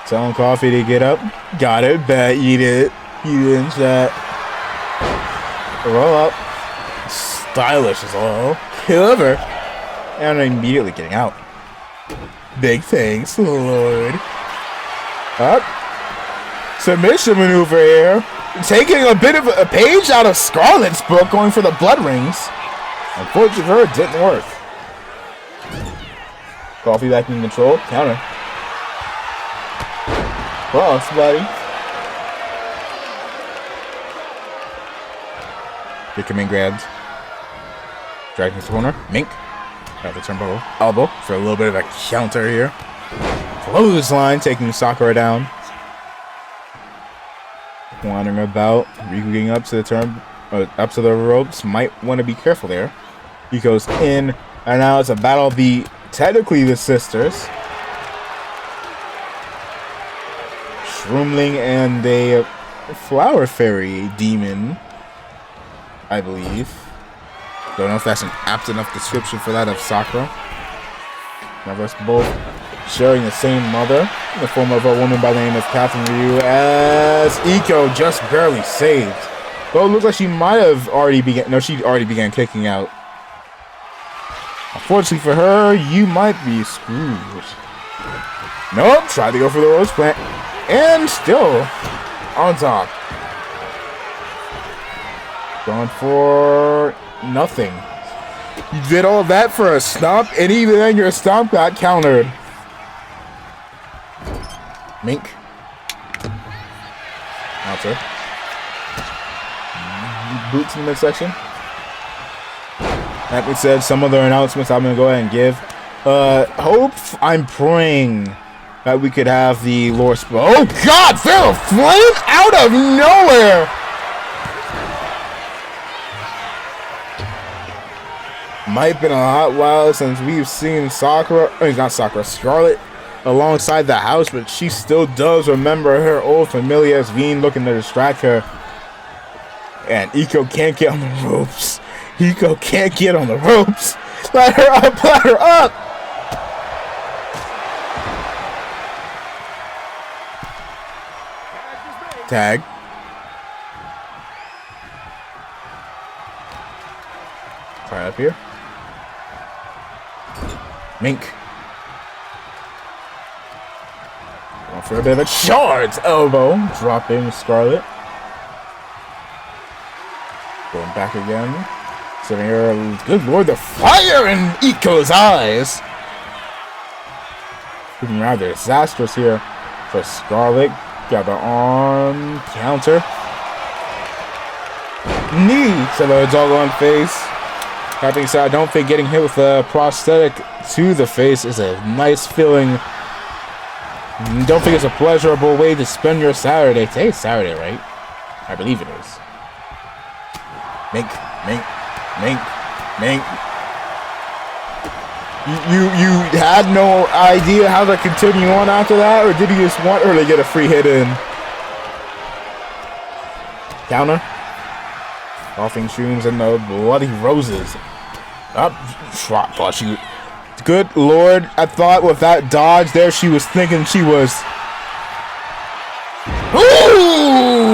Telling Coffee to get up. Got it. Bet. Eat it. You in chat. Roll up. Stylish as all. Clever. And immediately getting out. Big thanks, Lord. Up. Submission maneuver here. Taking a bit of a page out of Scarlett's book, going for the blood rings. Unfortunately for her, it didn't work. Coffee back in control. Counter. Cross, buddy. Good command grabs. Dragging his corner. Mink. Got the turnbuckle. Elbow for a little bit of a counter here. Clothesline taking Sakura down. Wandering about. Riku getting up to the up to the ropes. Might want to be careful there. He goes in, and now it's a battle of technically the sisters. Shroomling and a flower fairy demon, I believe. Don't know if that's an apt enough description for that of Sakura. Now that's both sharing the same mother, in the form of a woman by the name of Catherine Ryu, as Iko just barely saved. Though it looks like she might have already she already began kicking out. Unfortunately for her, you might be screwed. Nope, tried to go for the rose plant, and still on top. Going for nothing. You did all that for a stomp, and even then your stomp got countered. Mink. Counter. Boots in the midsection. That being said, some other announcements I'm going to go ahead and give. I'm praying that we could have the lore Oh God, Pharaoh Flame out of nowhere! Might have been a hot while since we've seen Scarlett alongside the house, but she still does remember her old familiar as Veen looking to distract her. And Iko can't get on the ropes. Iko can't get on the ropes. Let her up, let her up! Tag. Right up here. Mink. Going for a bit of a charge elbow. Dropping Scarlett. Going back again. Sitting here. Good lord, the fire in Iko's eyes. Looking rather disastrous here for Scarlett. Got the arm. Counter. Knee to the doggone face. That being said, I don't think getting hit with a prosthetic to the face is a nice feeling. Don't think it's a pleasurable way to spend your Saturday. Today's Saturday, right? I believe it is. Mink, mink, mink, mink. You had no idea how to continue on after that, or did you just want her to get a free hit in? Counter. Coughing shrooms and the bloody roses. Up, trot flush. Good lord, I thought with that dodge there, she was thinking she was. Ooh!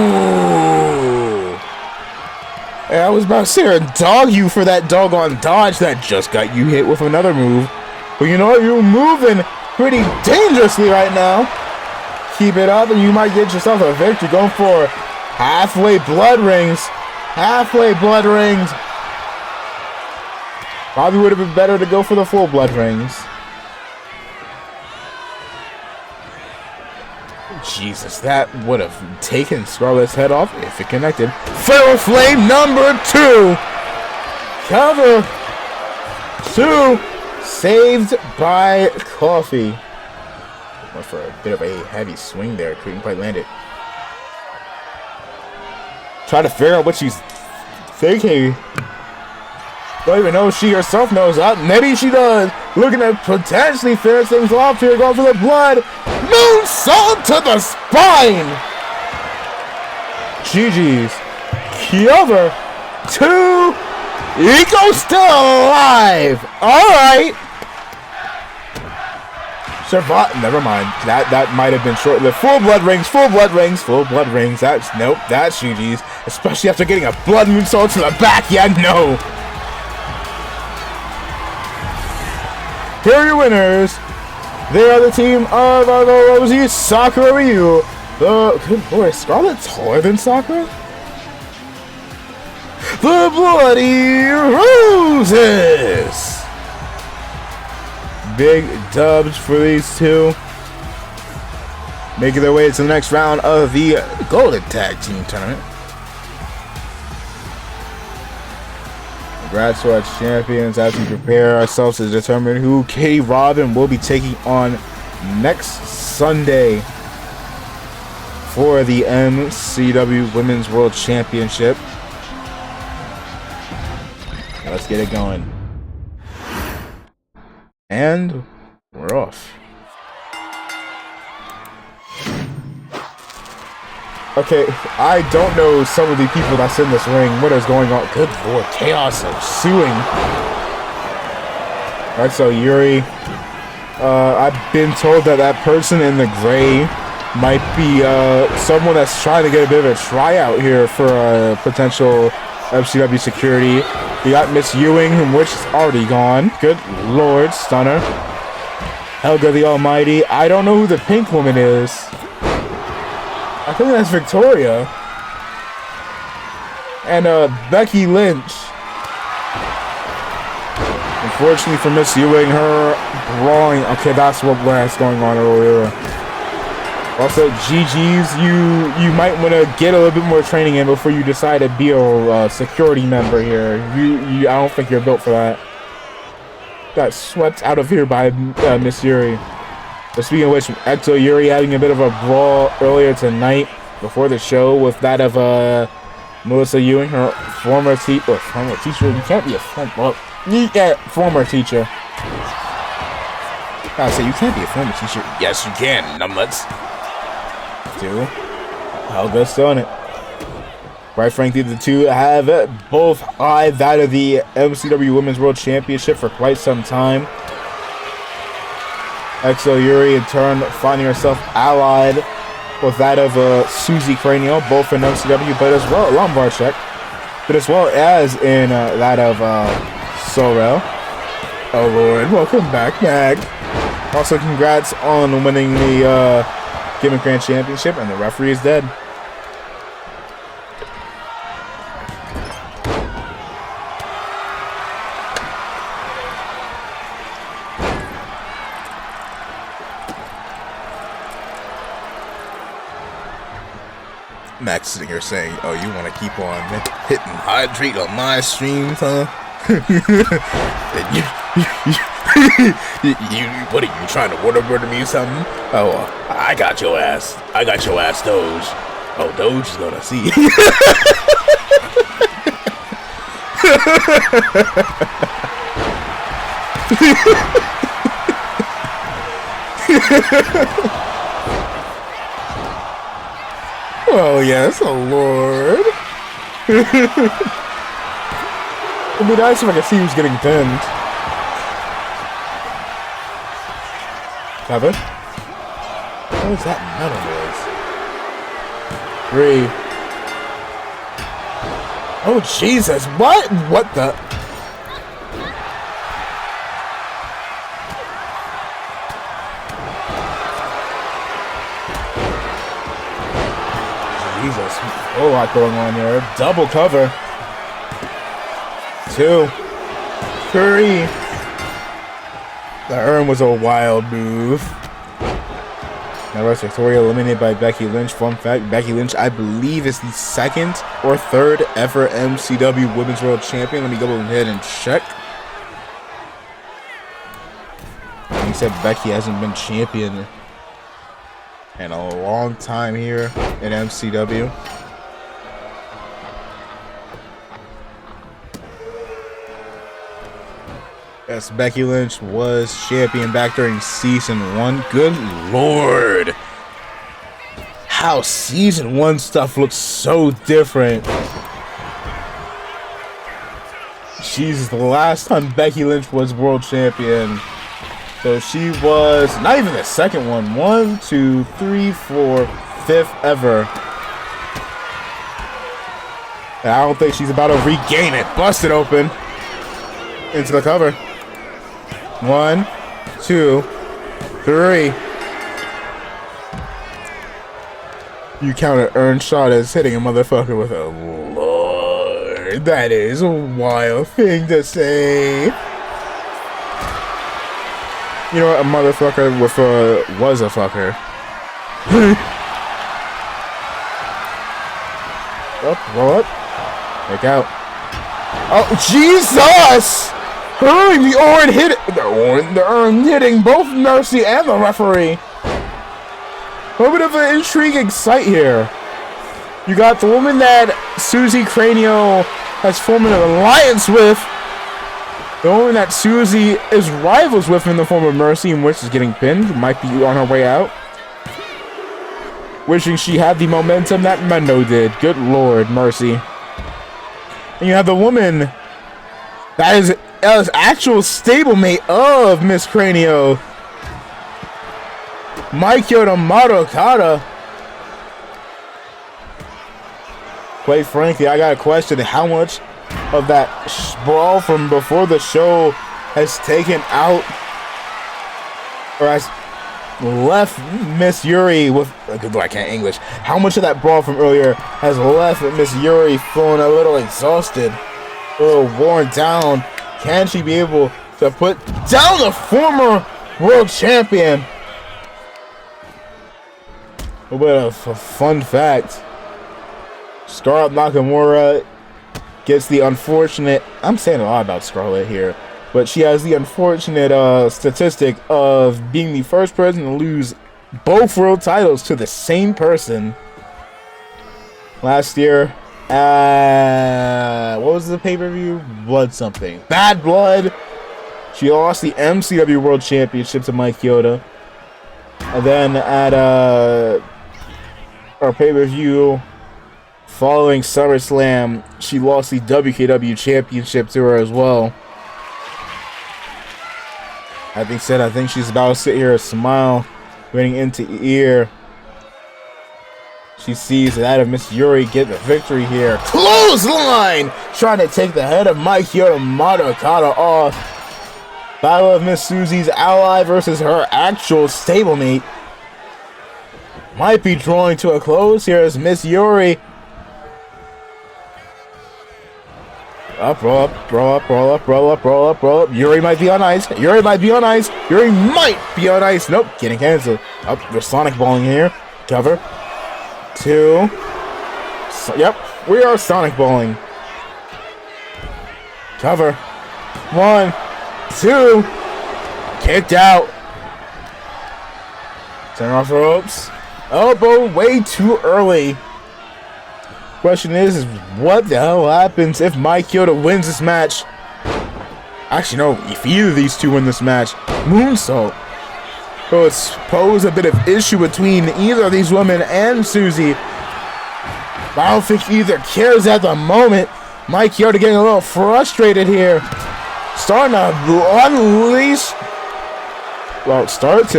Hey, I was about to say her dog you for that doggone dodge that just got you hit with another move. But you know what? You're moving pretty dangerously right now. Keep it up and you might get yourself a victory. Going for halfway blood rings. Halfway blood rings. Probably would have been better to go for the full blood rings. Jesus, that would have taken Scarlett's head off if it connected. Fatal Flame number 2. Cover 2. Saved by Coffee. Went for a bit of a heavy swing there. Couldn't quite land it. Try to figure out what she's thinking. Don't even know if she herself knows. Maybe she does. Looking to potentially finish things off here. Going for the blood. Moonsault to the spine. GG's. Cover 2. Eco still alive. All right. Survive. Never mind. That might have been short-lived. Full blood rings. Full blood rings. Full blood rings. That's nope. That's GG's. Especially after getting a blood moonsault to the back. Yeah, no. Here are your winners. They are the team of Argo Rosie, Sakura Ryu. Good boy, Scarlett's taller than Sakura? The Bloody Roses. Big dubs for these two. Making their way to the next round of the Golden Tag Team Tournament. Congrats to our champions as we prepare ourselves to determine who Katie Robin will be taking on next Sunday for the MCW Women's World Championship. Let's get it going. And we're off. Okay, I don't know some of the people that's in this ring. What is going on? Good lord, chaos ensuing. Alright, so Yuri. I've been told that that person in the gray might be someone that's trying to get a bit of a tryout here for a potential FCW security. We got Miss Ewing, which is already gone. Good lord, stunner. Helga the Almighty. I don't know who the pink woman is. I think that's Victoria. And Becky Lynch. Unfortunately for Miss Ewing, her brawling. Okay, that's what's going on earlier. Also, GG's, you might want to get a little bit more training in before you decide to be a security member here. I don't think you're built for that. Got swept out of here by Miss Yuri. But speaking of which, Exo Yuri having a bit of a brawl earlier tonight before the show with that of Melissa Ewing, her former teacher. You can't be a former teacher. I say you can't be a former teacher. Yes, you can, numbnuts. 2. Helga's still in it. Quite frankly, the two have both eyed that of the MCW Women's World Championship for quite some time. Exo Yuri in turn finding herself allied with that of Susie Cranial, both in MCW, but as well Lombard Check, but as well as in that of Sorel. Oh lord, welcome back, Mag. Also, congrats on winning the Gimmick Grand Championship, and the referee is dead. Max sitting here saying, oh, you want to keep on hitting hydrate on my streams, huh? What are you trying to waterboard me or something? Oh, I got your ass. I got your ass, Doge. Oh, Doge is gonna see. Oh, yes, oh, Lord. It'd be nice if I could see who's getting pinned. Cover. What is that metal noise? 3. Oh, Jesus. What? What the? Jesus, a whole lot going on here. Double cover. 2. 3. The Urn was a wild move. Nevertheless, Victoria eliminated by Becky Lynch. Fun fact, Becky Lynch, I believe, is the second or third ever MCW Women's World Champion. Let me go ahead and check. He said Becky hasn't been champion in a long time here in MCW. Yes, Becky Lynch was champion back during season 1. Good lord. How season 1 stuff looks so different. Jesus, the last time Becky Lynch was world champion. So she was not even the second one. 1, 2, 3, 4, 5th ever. And I don't think she's about to regain it. Busted open. Into the cover. 1, 2, 3. You counted Earnshaw as hitting a motherfucker with a lord. That is a wild thing to say. You know what? A motherfucker with a was a fucker. Up, roll up. Take out. Oh, Jesus! Hurry, the Orin hit it. The Orin hitting both Mercy and the referee. A little bit of an intriguing sight here. You got the woman that Susie Cranio has formed an alliance with. The woman that Susie is rivals with in the form of Mercy, in which is getting pinned. Might be on her way out. Wishing she had the momentum that Mendo did. Good lord, Mercy. And you have the woman that is actual stablemate of Miss Cranio, Maikyo Marokata. Quite frankly, I got a question: how much of that brawl from before the show has taken out or has left Miss Yuri with I can't English. How much of that brawl from earlier has left Miss Yuri feeling a little exhausted, a little worn down? Can she be able to put down the former world champion? A bit of a fun fact. Scarlett Nakamura gets the unfortunate, I'm saying a lot about Scarlett here, but she has the unfortunate statistic of being the first person to lose both world titles to the same person. Last year, what was the pay-per-view? Blood something. Bad Blood. She lost the MCW World Championship to Mike Yoda. And then at our pay-per-view following SummerSlam, she lost the WKW Championship to her as well. That being said, I think she's about to sit here and smile, grinning into ear. She sees that of Miss Yuri get the victory here. Clothesline! Trying to take the head of Mike Yoda off. Battle of Miss Susie's ally versus her actual stablemate. Might be drawing to a close here as Miss Yuri. Up, roll up, roll up, roll up, roll up, roll up, roll up. Yuri might be on ice. Yuri might be on ice. Yuri might be on ice. Nope, getting canceled. Up, we're Sonic balling here. Cover. 2. Yep, we are Sonic balling. Cover. 1, 2. Kicked out. Turn off the ropes. Elbow way too early. Question is what the hell happens if Mike Yoda wins this match? Actually, no, if either of these two win this match, moonsault. So it's posed a bit of issue between either of these women and Susie. But I don't think either cares at the moment. Mike Yoda getting a little frustrated here. Starting to unleash. Well,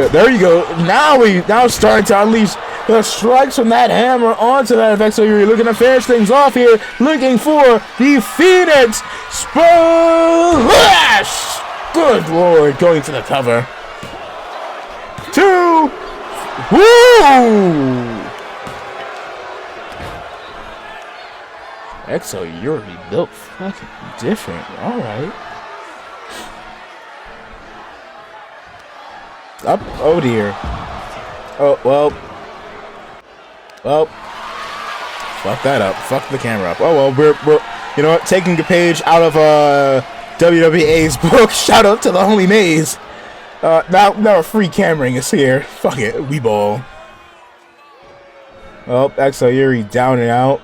there you go. Now starting to unleash the strikes from that hammer onto that effect. So you're looking to finish things off here. Looking for the Phoenix Splash. Good lord, going to the cover. 2. Woo! Exo, you're built fucking different. Alright. Up, oh dear. Oh, well. Well. Fuck that up. Fuck the camera up. Oh, well, we're you know what? Taking a page out of WWA's book. Shout out to the homie Maze. Now free cameraing is here. Fuck it. We ball. Well, Exo Yuri down and out.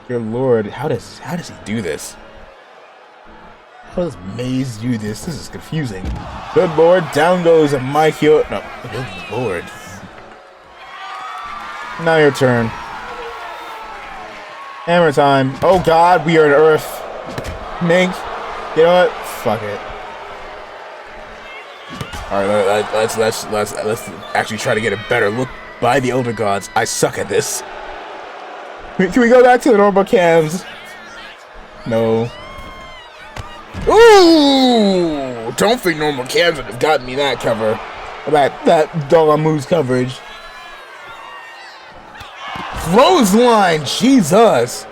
Good lord. How does he do this? How does Maze do this? This is confusing. Good lord. Down goes Mike Yo. No. Good lord. Now your turn. Hammer time. Oh god, we are in Earth. Mink. You know what? Fuck it. Alright, let's actually try to get a better look by the Elder Gods. I suck at this. Can we go back to the normal cams? No. Ooh! Don't think normal cams would have gotten me that cover. That doggone moves coverage. Clothesline! Jesus!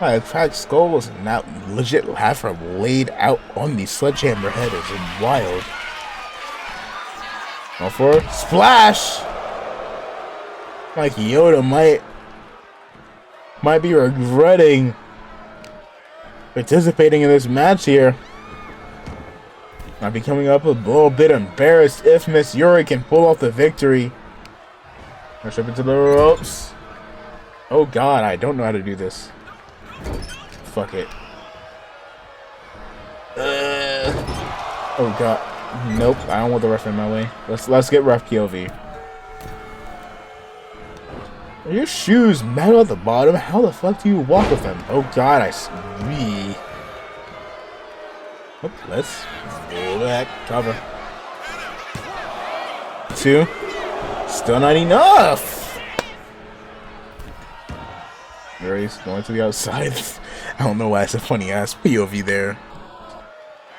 My cracked skull was not legit. Have her laid out on the sledgehammer head is wild. Go for splash! Like Yoda might be regretting participating in this match here. Might be coming up a little bit embarrassed if Miss Yuri can pull off the victory. Rush up into the ropes. Oh god, I don't know how to do this. Fuck it. Oh god. Nope, I don't want the ref in my way. Let's get ref POV. Are your shoes metal at the bottom? How the fuck do you walk with them? Oh god, I see. Oh, let's roll back. Cover. 2. Still not enough! Yuri's going to the outside. I don't know why it's a funny ass POV there.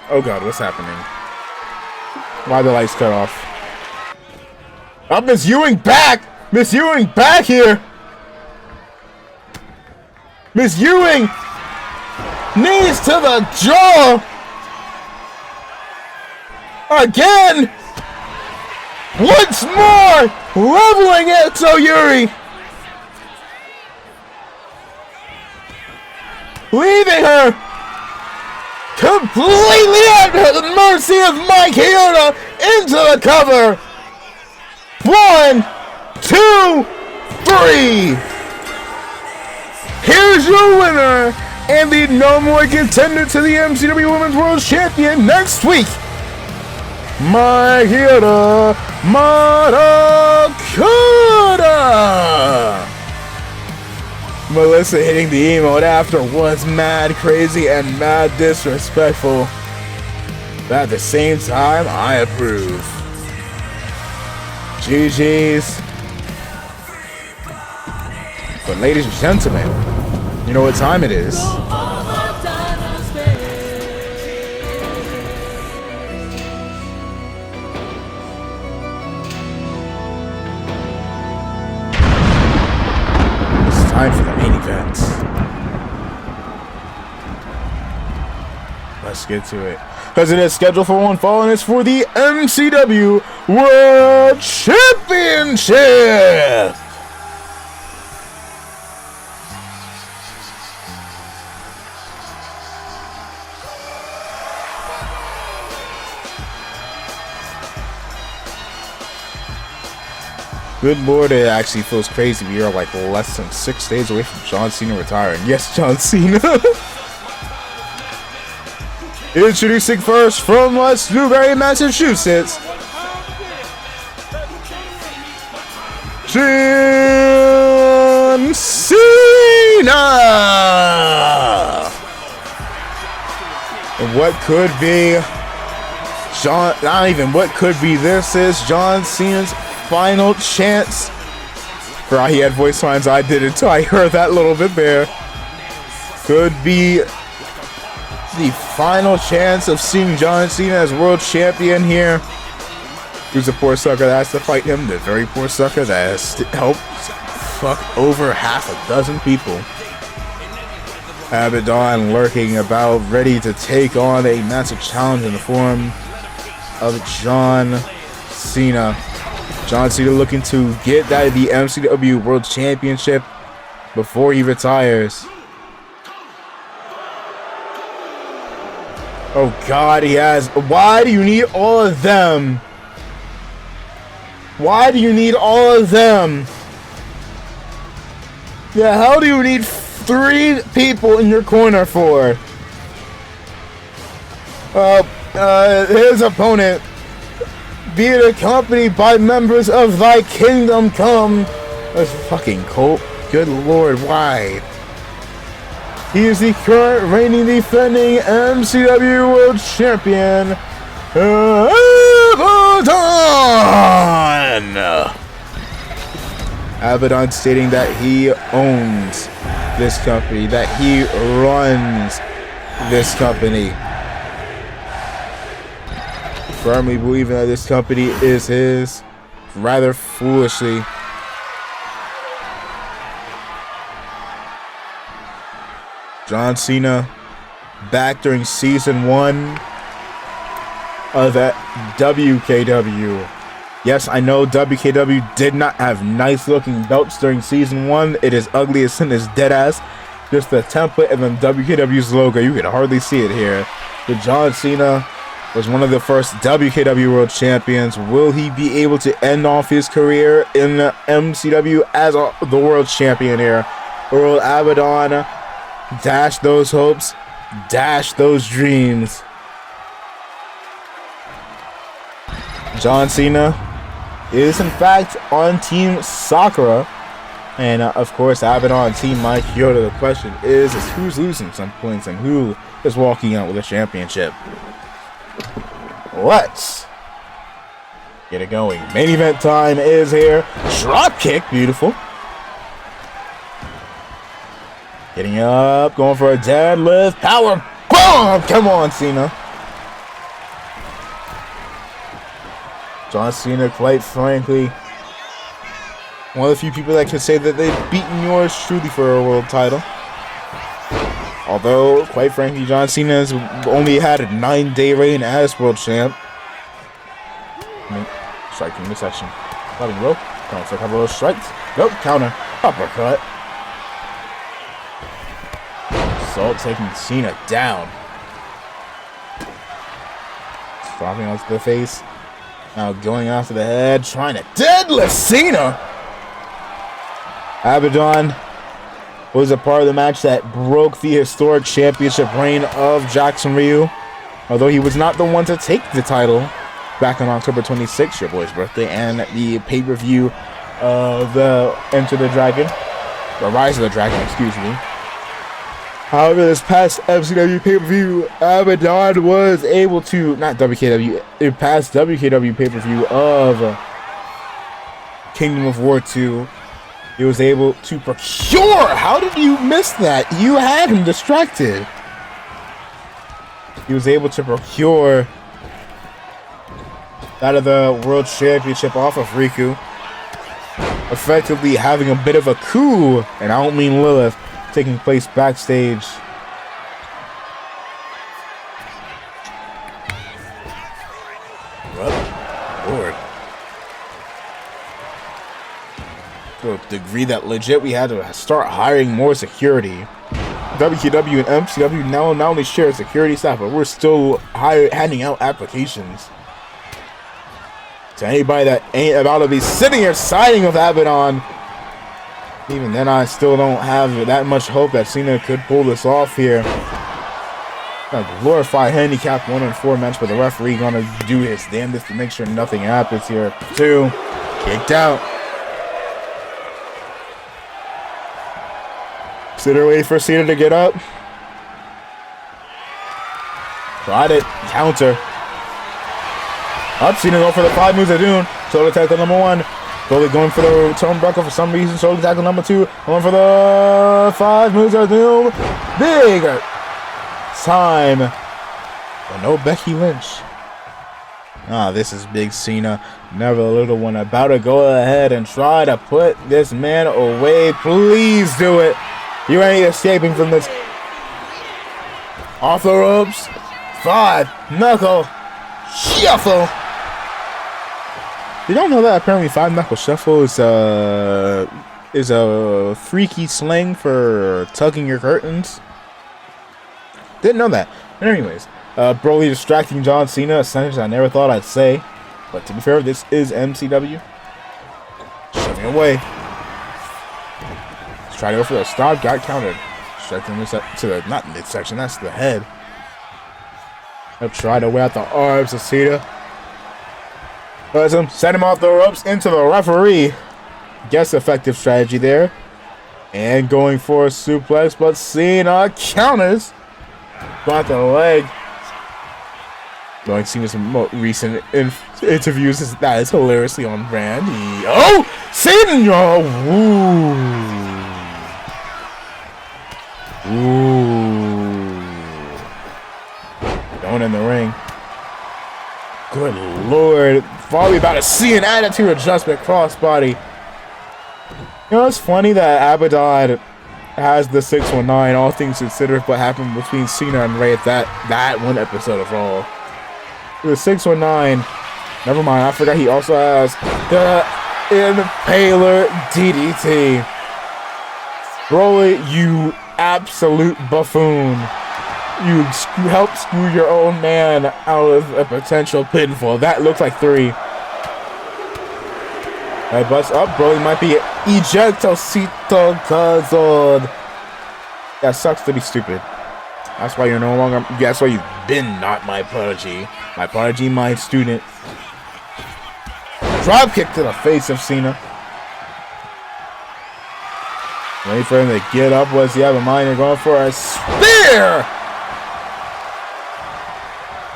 Oh god, what's happening? Why the lights cut off? Oh, Miss Ewing back! Miss Ewing back here! Miss Ewing! Knees to the jaw! Again! Once more! Leveling Exo Yuri! Leaving her completely at the mercy of Mike Chioda into the cover! 1, 2, 3! Here's your winner and the number one contender to the MCW Women's World Champion next week, Mike Chioda Maracuda! Melissa hitting the emote after was mad crazy and mad disrespectful. But at the same time, I approve. GG's. But ladies and gentlemen, you know what time it is. It's time for the main event. Let's get to it. Because it is scheduled for one fall and it's for the MCW World Championship! Good lord, it actually feels crazy. We are like less than 6 days away from John Cena retiring. Yes, John Cena. Introducing first from West Newbury, Massachusetts, John Cena. What could be not even what could be. This is John Cena's final chance. For all he had voice lines, I did until I heard that little bit there. Could be the final chance of seeing John Cena as world champion here. Who's the poor sucker that has to fight him? The very poor sucker that has helped fuck over half a dozen people. Abaddon lurking about, ready to take on a massive challenge in the form of John Cena. John Cena looking to get that the MCW World Championship before he retires. Oh God, he has. Why do you need all of them? Why do you need all of them? The hell do you need 3 people in your corner for? His opponent, being accompanied by members of Thy Kingdom Come. That's fucking Colt. Good Lord, why? He is the current reigning defending MCW World Champion, Abaddon! Abaddon stating that he owns this company, that he runs this company. Firmly believing that this company is his, rather foolishly. John Cena back during season 1 of that WKW. Yes, I know WKW did not have nice looking belts during season 1. It is ugly as sin, as dead ass. Just the template and then WKW's logo. You can hardly see it here. But John Cena was one of the first WKW World Champions. Will he be able to end off his career in the MCW as the World Champion here? Or will Abaddon dash those hopes, dash those dreams? John Cena is in fact on Team Sakura, and of course Abaddon Team Mike Yoda. The question is who's losing some points and who is walking out with a championship? Let's get it going. Main event time is here. Drop kick, beautiful. Getting up, going for a deadlift, power bomb. Come on, Cena. John Cena, quite frankly, one of the few people that could say that they've beaten yours truly for a world title. Although, quite frankly, John Cena has only had a 9-day reign as world champ. Strike in midsection. Loving rope. Going for a couple of strikes. Nope, counter. Uppercut. Salt taking Cena down. Dropping onto the face. Now going after the head. Trying to deadlift Cena. Abaddon was a part of the match that broke the historic championship reign of Jackson Ryu. Although he was not the one to take the title back on October 26th, your boy's birthday, and the pay-per-view of the Enter the Dragon, the Rise of the Dragon, excuse me. However, this past MCW pay-per-view, Abaddon was able to, not WKW, the past WKW pay-per-view of Kingdom of War 2, he was able to procure. How did you miss that? You had him distracted. He was able to procure that of the World Championship off of Riku, effectively having a bit of a coup, and I don't mean Lilith, taking place backstage. Well, Lord. To a degree that legit we had to start hiring more security. WKW and MCW now not only share security staff, but we're still handing out applications to anybody that ain't about to be sitting here siding with Abaddon. Even then, I still don't have that much hope that Cena could pull this off here. A glorified handicap 1-4 match, but the referee gonna do his damnedest to make sure nothing happens here. 2, kicked out. Sit there waiting for Cena to get up. Tried it. Counter. Up, Cena going for the 5 moves of doom. Shoulder tackle number 1. Slowly going for the turnbuckle for some reason. Shoulder tackle number 2. Going for the 5 moves of doom. Big time. But no Becky Lynch. This is Big Cena. Never the little one. About to go ahead and try to put this man away. Please do it. You ain't escaping from this. Off the ropes. 5 knuckle shuffle. You don't know that apparently Five Knuckle Shuffle is a freaky slang for tugging your curtains. Didn't know that. But anyways, Broly distracting John Cena, a sentence I never thought I'd say. But to be fair, this is MCW. Shoving away. Let's try to go for the stop, got countered. Striking this up to the, not midsection, that's the head. I've tried to wear out the arms of Cena. But him, set him off the ropes into the referee. Guess effective strategy there. And going for a suplex, but Cena counters. Got the leg. Going Cena's recent interviews that is hilariously on brand. Oh! Cena! Oh, ooh. Going in the ring. Good lord. Probably about to see an attitude adjustment crossbody. You know, it's funny that Abaddon has the 619, all things considered, what happened between Cena and Ray at that one episode of Raw. The 619, never mind, I forgot he also has the Impaler DDT. Broly, you absolute buffoon. You helped screw your own man out of a potential pinfall. That looks like 3. Right, bust up. Broly might be ejectocito cazod. That sucks to be stupid. That's why you're no longer. That's why you've been not my prodigy. My prodigy, my student. Drop kick to the face of Cena. Wait for him to get up. What's he have in mind? They're going for a spear.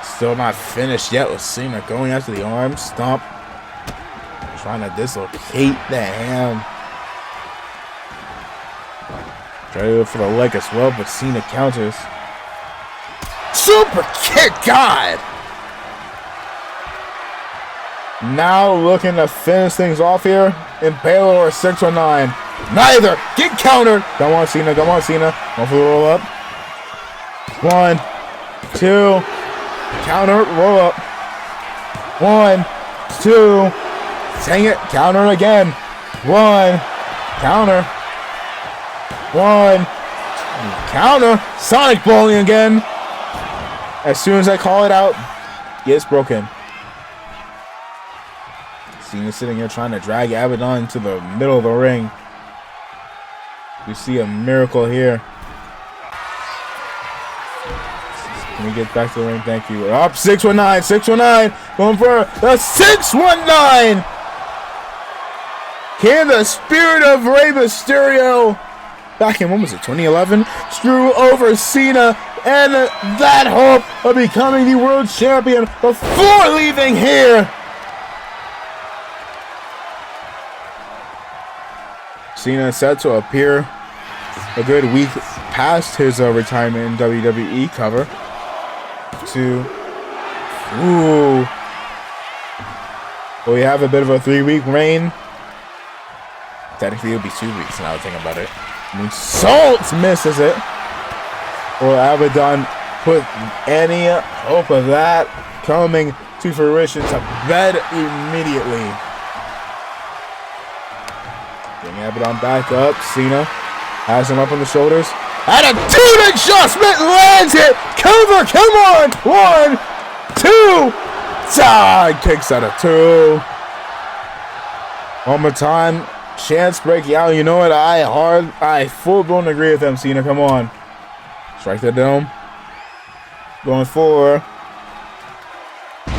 Still not finished yet with Cena going after the arm stomp. Trying to dislocate the hand. Try to go for the leg as well, but Cena counters. Super kick, God! Now looking to finish things off here. Impaler or 619. Neither! Get countered! Come on, Cena. Come on, Cena. Go for the roll up. 1, 2. Counter, roll up. 1, 2. Dang it, counter again. 1, counter. 1, counter. Sonic bowling again. As soon as I call it out, gets broken. Cena sitting here trying to drag Abaddon to the middle of the ring. We see a miracle here. Can we get back to the ring? Thank you. We're up 619, 619. Going for the 619. Can the spirit of Rey Mysterio, back in, when was it, 2011? Screw over Cena and that hope of becoming the world champion before leaving here. Cena is set to appear a good week past his retirement in WWE cover. 2. Ooh. Well, we have a bit of a 3-week reign. Technically, it would be 2 weeks now I think about it. Moonsault misses it. Will Abaddon put any hope of that coming to fruition to bed immediately? Getting Abaddon back up. Cena has him up on the shoulders. Attitude adjustment lands it. Cover. Come on. 1, 2. Side kicks out of 2. One more time. Chance breaking out. You know what? I full-blown agree with him, Cena. Come on. Strike the dome. Going for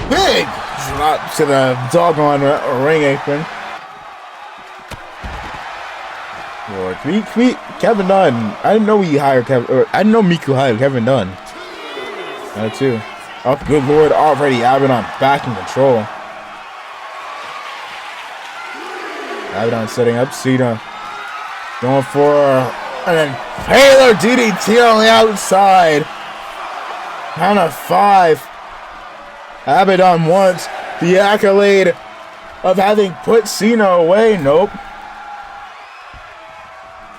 big drop to the doggone ring apron. Or Kevin Dunn. I didn't know we hired Kevin. I didn't know Miku hired Kevin Dunn. That too. Oh, good lord! Already Abaddon back in control. Abaddon setting up Cena. Going for an Impaler DDT on the outside. Count of 5. Abaddon wants the accolade of having put Cena away. Nope.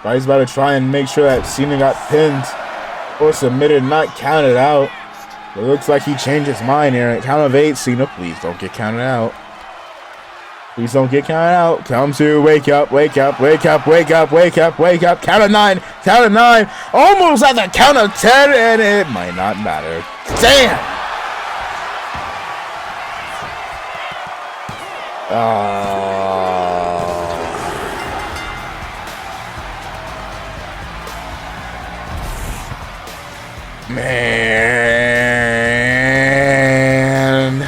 But he's about to try and make sure that Cena got pinned or submitted, not counted out. It looks like he changed his mind here. At count of 8, Cena, please don't get counted out. Please don't get counted out. Come to wake up, wake up, wake up, wake up, wake up, wake up. Count of 9, count of 9. Almost at the count of 10, and it might not matter. Damn! Man.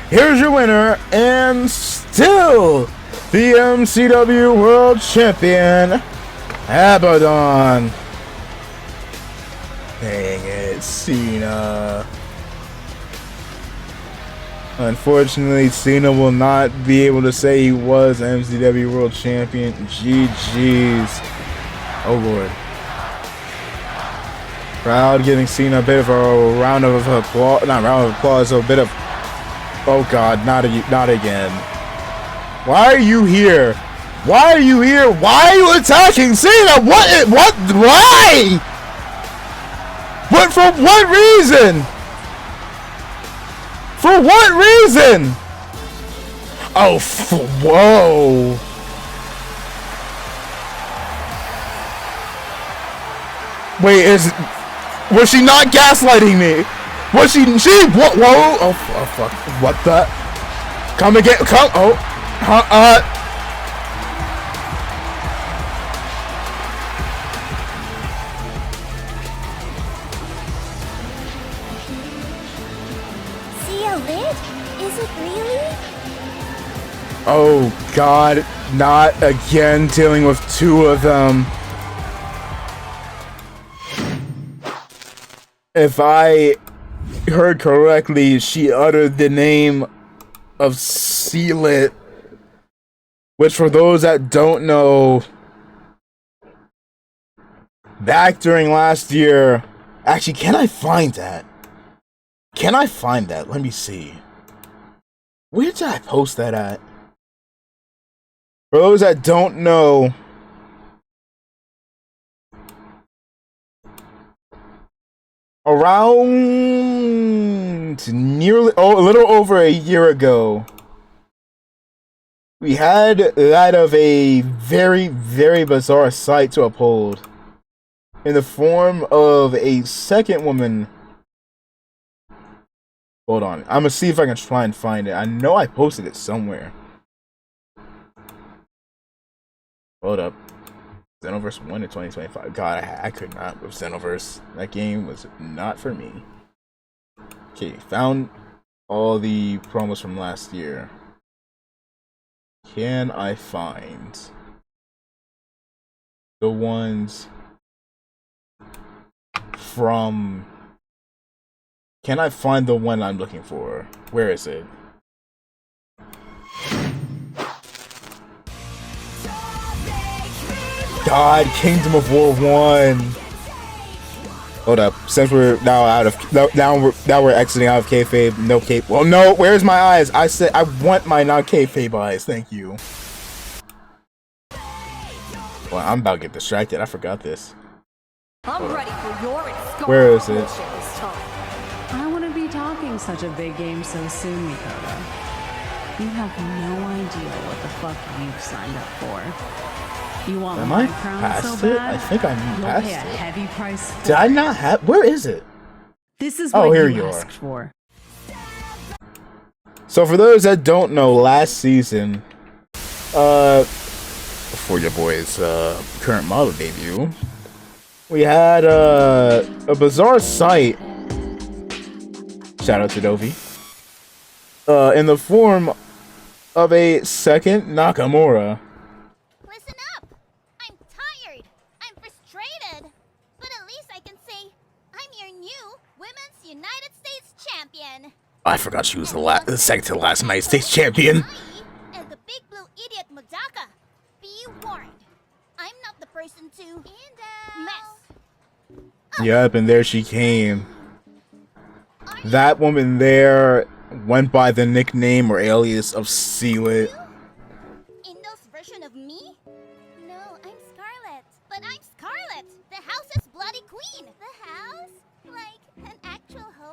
Here's your winner, and still the MCW World Champion, Abaddon. Dang it, Cena. Unfortunately, Cena will not be able to say he was MCW World Champion. GG's. Oh Lord. Crowd giving Cena a bit of a round of applause. Not round of applause, a bit of. Oh God, not again. Why are you here? Why are you here? Why are you attacking Cena? What? Why? What? For what reason? For what reason? Oh, whoa. Wait, was she not gaslighting me? Was she, what, whoa, oh fuck, what the? Come again, come, oh, Sia lit? Is it really? Oh God, not again dealing with two of them. If I heard correctly, she uttered the name of Sealit, which for those that don't know, back during last year, actually, can I find that? Can I find that? Let me see. Where did I post that at? For those that don't know, around nearly, a little over a year ago, we had that of a very, very bizarre sight to uphold in the form of a second woman. Hold on, I'm gonna see if I can try and find it. I know I posted it somewhere. Hold up. Xenoverse 1 in 2025. God, I could not with Xenoverse. That game was not for me. Okay, found all the promos from last year. Can I find the ones from... Can I find the one I'm looking for? Where is it? God, Kingdom of War 1. Hold up. Since we're now out of now we're exiting out of kayfabe. No cape. Well, no. Where's my eyes? I said I want my non-kayfabe eyes. Thank you. Well, I'm about to get distracted. I forgot this. I'm ready for your Where is it? I wouldn't be talking such a big game so soon, Mikoto. You have no idea what the fuck you've signed up for. You want Am my I crown past so it? bad? I think I'm You'll past pay a it. heavy price for Did I it. not have? Where is it? This is Oh, what here you you are. asked for. So for those that don't know, last season, for your boy's current model debut, we had a bizarre sight. Shout out to Dovi. In the form of a second Nakamura. Listen up! I'm tired. I'm frustrated. But at least I can say I'm your new Women's United States Champion. I forgot she was the second to the last United States champion. And the big blue idiot Madaka. Be warned. I'm not the person to mess. Yep, and there she came. That woman there went by the nickname or alias of Sealit. Indo's version of me? No, I'm Scarlet. But I'm Scarlet, the house's bloody queen. The house? Like an actual home?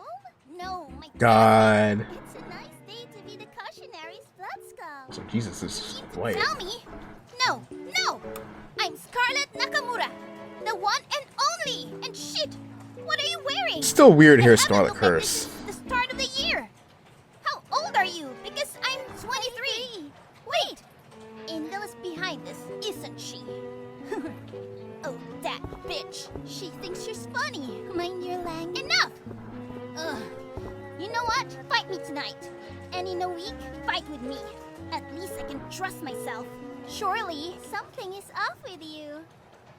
God. It's a nice day to be the cautionary's blood skull. So Jesus is white. Tell me? No, no! I'm Scarlet Nakamura, the one and only! And shit! What are you wearing? Still weird to hear I haven't Scarlet looked at this curse. since the start of the year. How old are you? Because I'm 23. Wait! Angel is behind this, isn't she? Oh, that bitch. She thinks she's funny. Mind your language. Enough! Ugh. You know what? Fight me tonight. And in a week, fight with me. At least I can trust myself. Surely, something is off with you.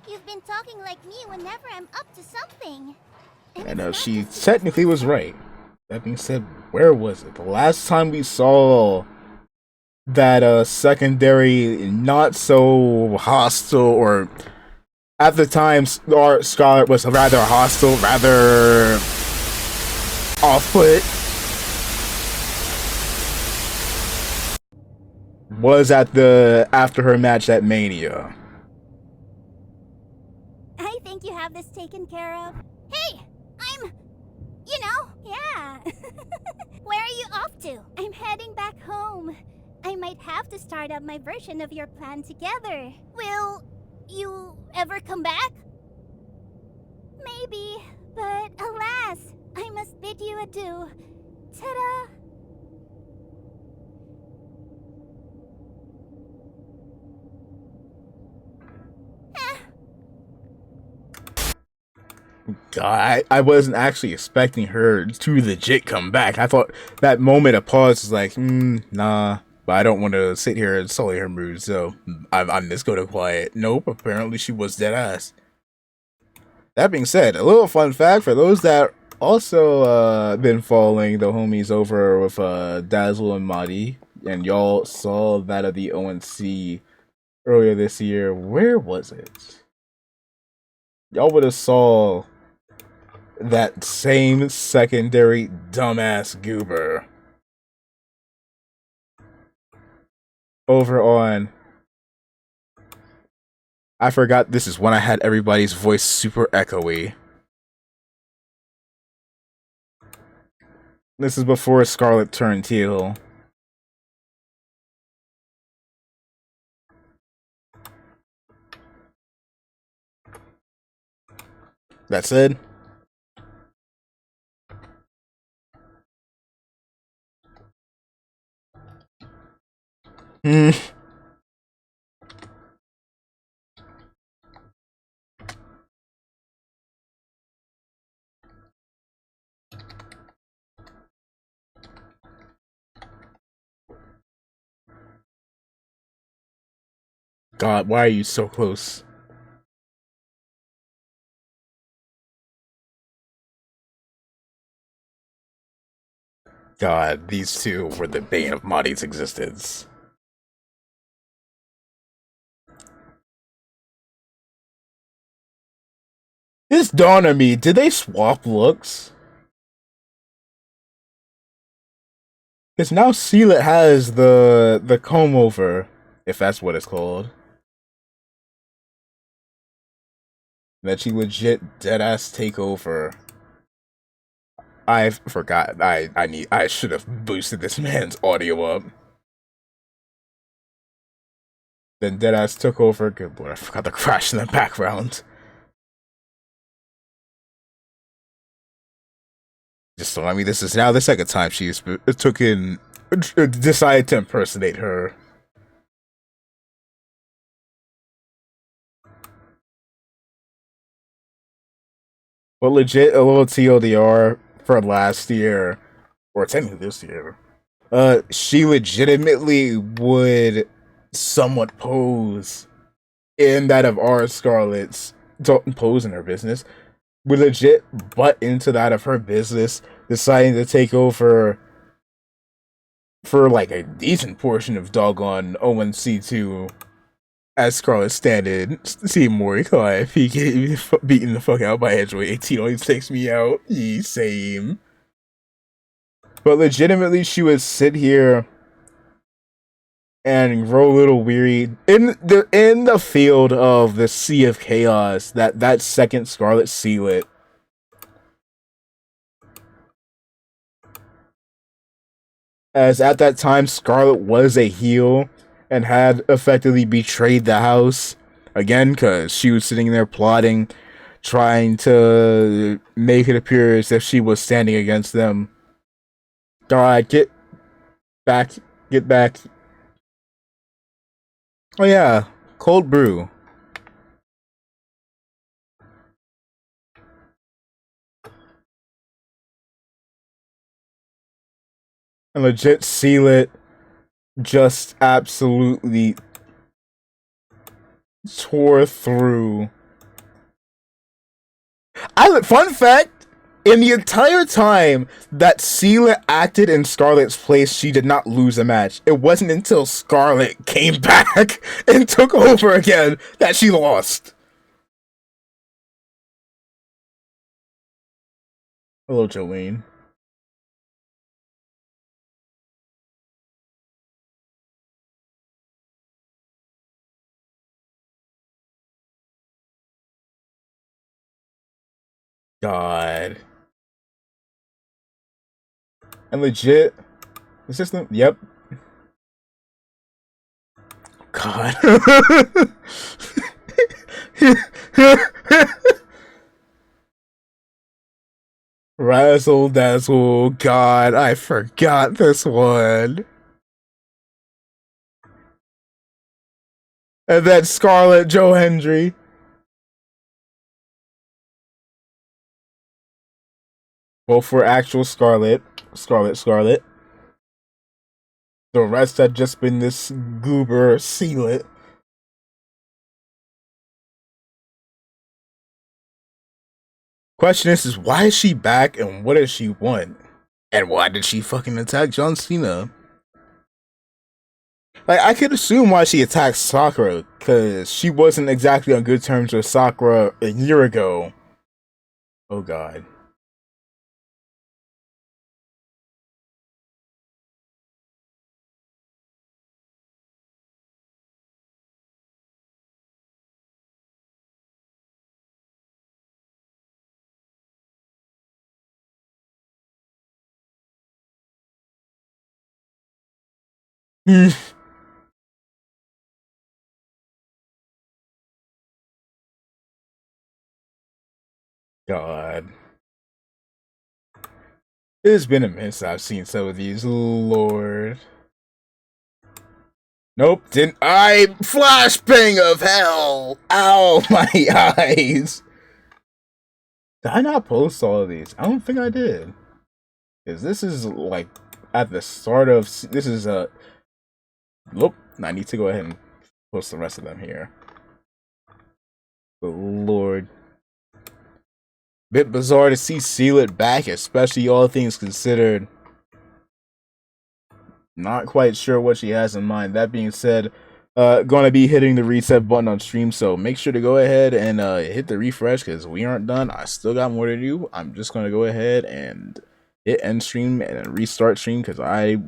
You've been talking like me whenever I'm up to something. And she technically was right. That being said, where was it? The last time we saw that secondary not so hostile, or at the time our Scarlet was rather hostile, rather off-put, was at the after her match at Mania. I think you have this taken care of. Hey! Yeah. Where are you off to? I'm heading back home. I might have to start up my version of your plan together. Will you ever come back? Maybe, but alas, I must bid you adieu. Ta-da! God, I wasn't actually expecting her to legit come back. I thought that moment of pause was like, nah. But I don't want to sit here and sully her mood, so I'm just going to quiet. Nope, apparently she was dead ass. That being said, a little fun fact for those that also been following the homies over with Dazzle and Madi, and y'all saw that of the ONC earlier this year. Where was it? Y'all would have saw that same secondary dumbass goober over on, I forgot, this is when I had everybody's voice super echoey. This is before Scarlet turned teal. That said, God, why are you so close? God, these two were the bane of Madi's existence. This dawned on me, did they swap looks? Because now Sealet has the comb over, if that's what it's called. That she legit deadass take over. I forgot. I should have boosted this man's audio up. Then deadass took over. Good lord, I forgot the crash in the background. Just so I mean, this is now the second time she's decided to impersonate her. Well, legit, a little TLDR for last year, or technically this year. She legitimately would somewhat pose in that of our Scarlet's, don't pose in her business, would legit butt into that of her business, deciding to take over for like a decent portion of doggone ONC2 as Scarlet standard. See Morikai if he get beaten the fuck out by Android 18 always takes me out. Same. But legitimately, she would sit here and grow a little weary in the field of the Sea of Chaos. That second Scarlet Sealet. as at that time Scarlet was a heel and had effectively betrayed the house again because she was sitting there plotting, trying to make it appear as if she was standing against them. God, get back. Oh yeah, cold brew. And legit seal it just absolutely tore through. Fun fact, in the entire time that Seela acted in Scarlett's place, she did not lose a match. It wasn't until Scarlett came back and took over again that she lost. Hello, Jolene. God. And legit, the system, yep. God. Razzle Dazzle. God, I forgot this one. And then Scarlett Joe Hendry. Both for actual Scarlett. The rest had just been this goober Sealet. Question is why is she back and what does she want? And why did she fucking attack John Cena? Like, I could assume why she attacked Sakura, because she wasn't exactly on good terms with Sakura a year ago. Oh god. God. It's been a minute since I've seen some of these. Lord. Nope, didn't I? Flashbang of hell! Ow, my eyes! Did I not post all of these? I don't think I did. Because this is like at the start of. This is Nope, I need to go ahead and post the rest of them here. But Lord. Bit bizarre to see Sealet back, especially all things considered. Not quite sure what she has in mind. That being said, gonna be hitting the reset button on stream, so make sure to go ahead and hit the refresh because we aren't done. I still got more to do. I'm just gonna go ahead and hit end stream and restart stream because I